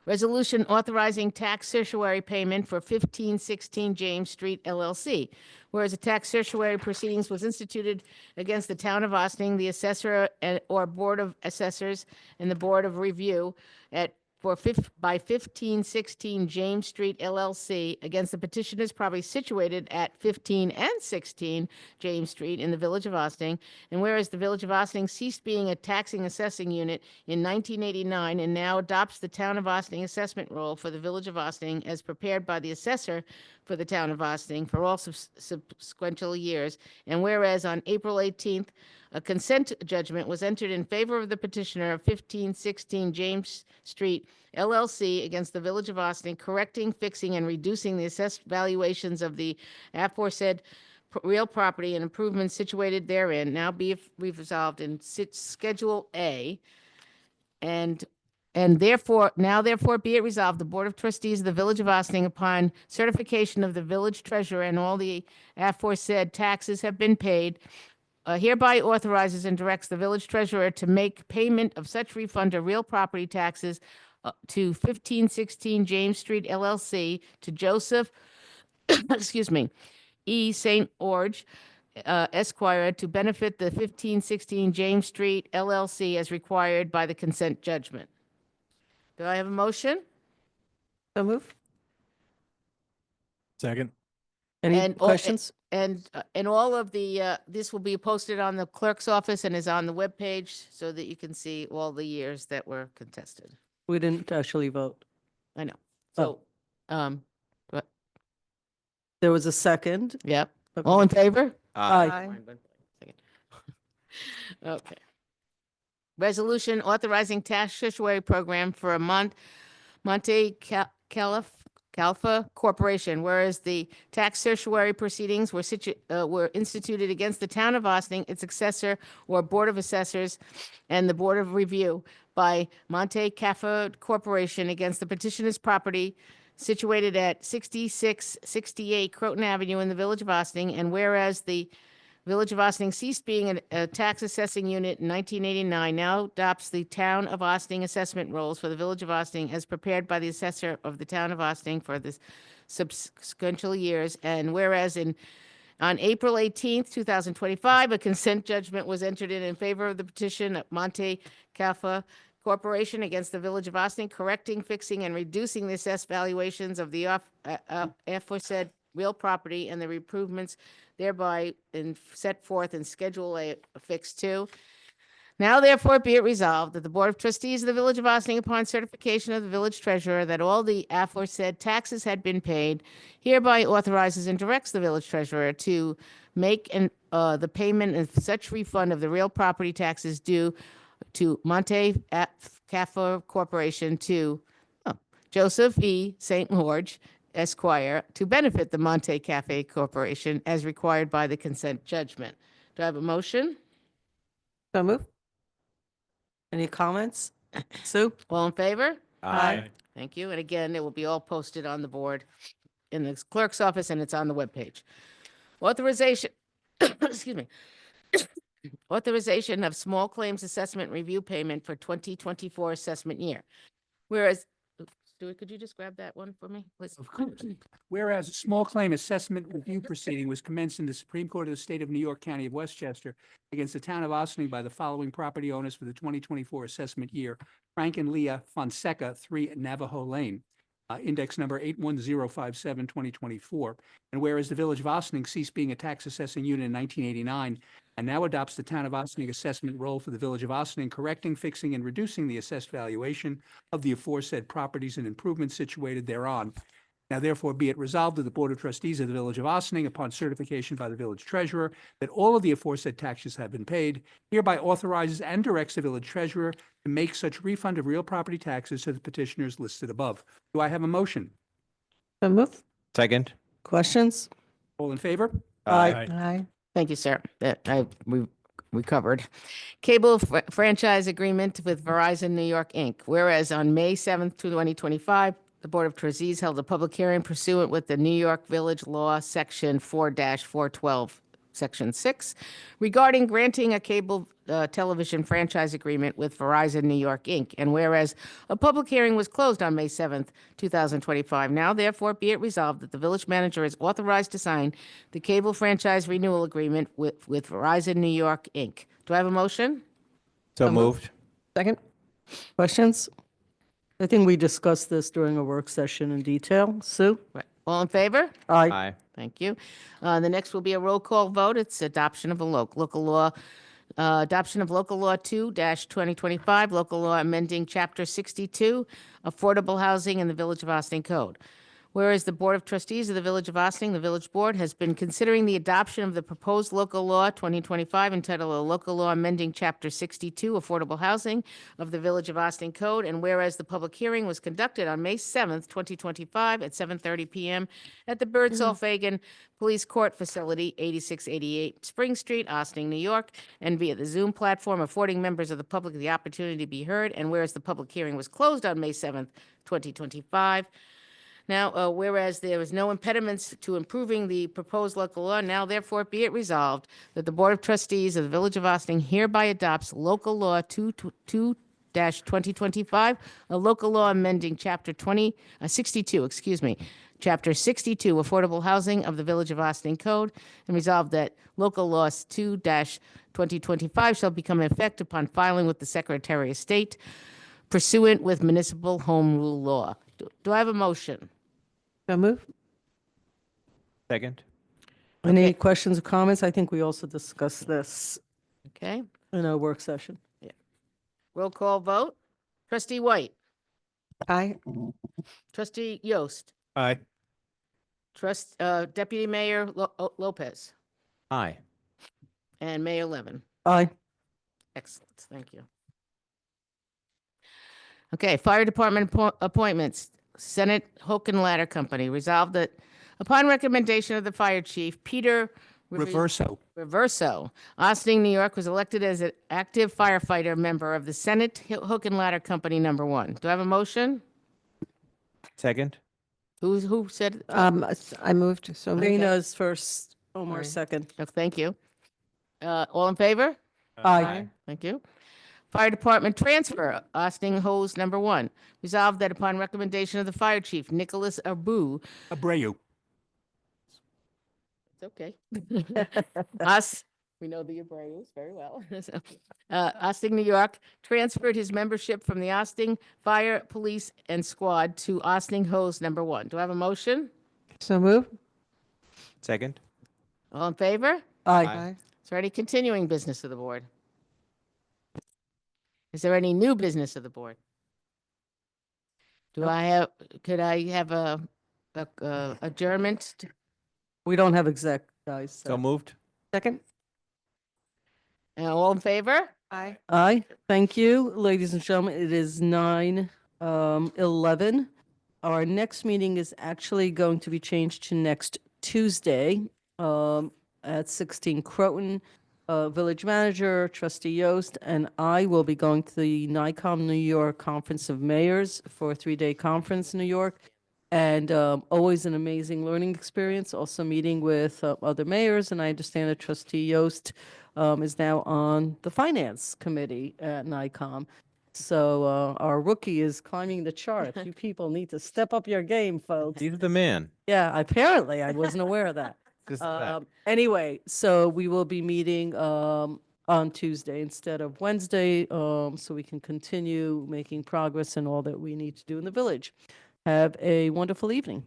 Resolution authorizing tax certiorari payment for 1516 James Street LLC. Whereas a tax certiorari proceedings was instituted against the town of Austining, the assessor or board of assessors, and the board of review by 1516 James Street LLC against the petitioner's property situated at 15 and 16 James Street in the Village of Austining. And whereas the Village of Austining ceased being a taxing assessing unit in 1989 and now adopts the Town of Austining assessment roll for the Village of Austining as prepared by the assessor for the Town of Austining for all subsequent years. And whereas on April 18th, a consent judgment was entered in favor of the petitioner of 1516 James Street LLC against the Village of Austining, correcting, fixing, and reducing the assessed valuations of the aforesaid real property and improvements situated therein, now be resolved in Schedule A, and therefore be it resolved, the Board of Trustees of the Village of Austining, upon certification of the village treasurer and all the aforesaid taxes have been paid, hereby authorizes and directs the village treasurer to make payment of such refund of real property taxes to 1516 James Street LLC to Joseph, excuse me, E. St. Orge, Esquire, to benefit the 1516 James Street LLC as required by the consent judgment. Do I have a motion? So move. Second. Any questions? And all of the, this will be posted on the clerk's office and is on the webpage so that you can see all the years that were contested. We didn't actually vote. I know. So, but, There was a second. yep. Okay. All in favor? Aye. Okay. Resolution authorizing tax certiorari program for a Monte Calfa Corporation, whereas the tax certiorari proceedings were instituted against the town of Austining, its successor or board of assessors, and the board of review by Monte Calfa Corporation against the petitioner's property situated at 6668 Croton Avenue in the Village of Austining, and whereas the Village of Ossining ceased being a tax assessing unit in 1989, now adopts the Town of Ossining assessment rolls for the Village of Ossining as prepared by the assessor of the Town of Ossining for the subsequent years. And whereas on April 18th, 2025, a consent judgment was entered in favor of the petition of Monte Cafa Corporation against the Village of Ossining, correcting, fixing, and reducing the assessed valuations of the aforesaid real property and the improvements thereby set forth in Schedule A, Affix 2. Now therefore be it resolved that the Board of Trustees of the Village of Ossining, upon certification of the village treasurer that all the aforesaid taxes had been paid, hereby authorizes and directs the village treasurer to make the payment of such refund of the real property taxes due to Monte Cafa Corporation to Joseph E. St. George, Esquire, to benefit the Monte Cafe Corporation as required by the consent judgment. Do I have a motion? So move. Any comments? Sue? All in favor? Aye. Thank you. And again, it will be all posted on the board in the clerk's office, and it's on the webpage. Authorization, excuse me. Authorization of small claims assessment review payment for 2024 assessment year. Whereas, Stuart, could you just grab that one for me, please? Of course. Whereas a small claim assessment review proceeding was commenced in the Supreme Court of the State of New York, County of Westchester, against the Town of Ossining by the following property owners for the 2024 assessment year: Frank and Leah Fonseca, 3 Navajo Lane, index number 81057-2024. And whereas the Village of Ossining ceased being a tax assessing unit in 1989 and now adopts the Town of Ossining assessment roll for the Village of Ossining, correcting, fixing, and reducing the assessed valuation of the aforesaid properties and improvements situated thereon. Now therefore be it resolved that the Board of Trustees of the Village of Ossining, upon certification by the village treasurer that all of the aforesaid taxes have been paid, hereby authorizes and directs the village treasurer to make such refund of real property taxes to the petitioners listed above. Do I have a motion? So move. Second. Questions? All in favor? Aye. Thank you, sir. We covered. Cable franchise agreement with Verizon New York, Inc. Whereas on May 7th, 2025, the Board of Trustees held a public hearing pursuant with the New York Village Law, Section 4-412, Section 6, regarding granting a cable television franchise agreement with Verizon New York, Inc. And whereas a public hearing was closed on May 7th, 2025, now therefore be it resolved that the village manager is authorized to sign the cable franchise renewal agreement with Verizon New York, Inc. Do I have a motion? So moved. Second. Questions? I think we discussed this during a work session in detail. Sue? Right. All in favor? Aye. Aye. Thank you. The next will be a roll call vote. It's adoption of a local law. Adoption of Local Law 2-2025, Local Law amending Chapter 62, Affordable Housing in the Village of Ossining Code. Whereas the Board of Trustees of the Village of Ossining, the Village Board, has been considering the adoption of the proposed Local Law 2025 entitled a Local Law amending Chapter 62, Affordable Housing of the Village of Ossining Code, and whereas the public hearing was conducted on May 7th, 2025 at 7:30 p.m. at the Birdsall Fagan Police Court Facility, 8688 Spring Street, Ossining, New York, and via the Zoom platform, affording members of the public the opportunity to be heard, and whereas the public hearing was closed on May 7th, 2025. Now, whereas there is no impediments to improving the proposed local law, now therefore be it resolved that the Board of Trustees of the Village of Ossining hereby adopts Local Law 2-2025, a local law amending Chapter 62, Chapter 62, Affordable Housing of the Village of Ossining Code, and resolved that Local Law 2-2025 shall become in effect upon filing with the Secretary of State pursuant with Municipal Home Rule Law. Do I have a motion? So move. Second. Any questions or comments? I think we also discussed this Okay. in a work session. Roll call vote. Trustee White. Aye. Trustee Yost. Aye. Deputy Mayor Lopez. Aye. And Mayor Levin. Aye. Excellent. Thank you. Okay, Fire Department appointments. Senate Hook and Ladder Company resolved that upon recommendation of the Fire Chief, Peter Reverso, Ossining, New York, was elected as an active firefighter member of the Senate Hook and Ladder Company number 1. Do I have a motion? Second. Who said? I moved. So Okay. Rina's first, Omar Sorry. second. Oh, thank you. All in favor? Aye. Thank you. Fire Department transfer, Austin Hose number 1. Resolved that upon recommendation of the Fire Chief, Nicholas Abreu. Abreu. It's okay. Us, we know the Abreus very well. So, Austin, New York, transferred his membership from the Austin Fire, Police, and Squad to Austin Hose number 1. Do I have a motion? So move. Second. All in favor? Aye. Is there any continuing business of the board? Is there any new business of the board? Could I have a adjournment? We don't have exec, guys. So moved. Second. All in favor? Aye. Aye, thank you, ladies and gentlemen. It is 9:11. Our next meeting is actually going to be changed to next Tuesday at 16 Croton. Village Manager, Trustee Yost, and I will be going to the NICOM New York Conference of Mayors for a 3-day conference in New York. And always an amazing learning experience, also meeting with other mayors. And I understand that Trustee Yost is now on the Finance Committee at NICOM. So our rookie is climbing the charts. You people need to step up your game, folks. He's the man. Yeah, apparently, I wasn't aware of that. Just that. Anyway, so we will be meeting on Tuesday instead of Wednesday, so we can continue making progress in all that we need to do in the village. Have a wonderful evening.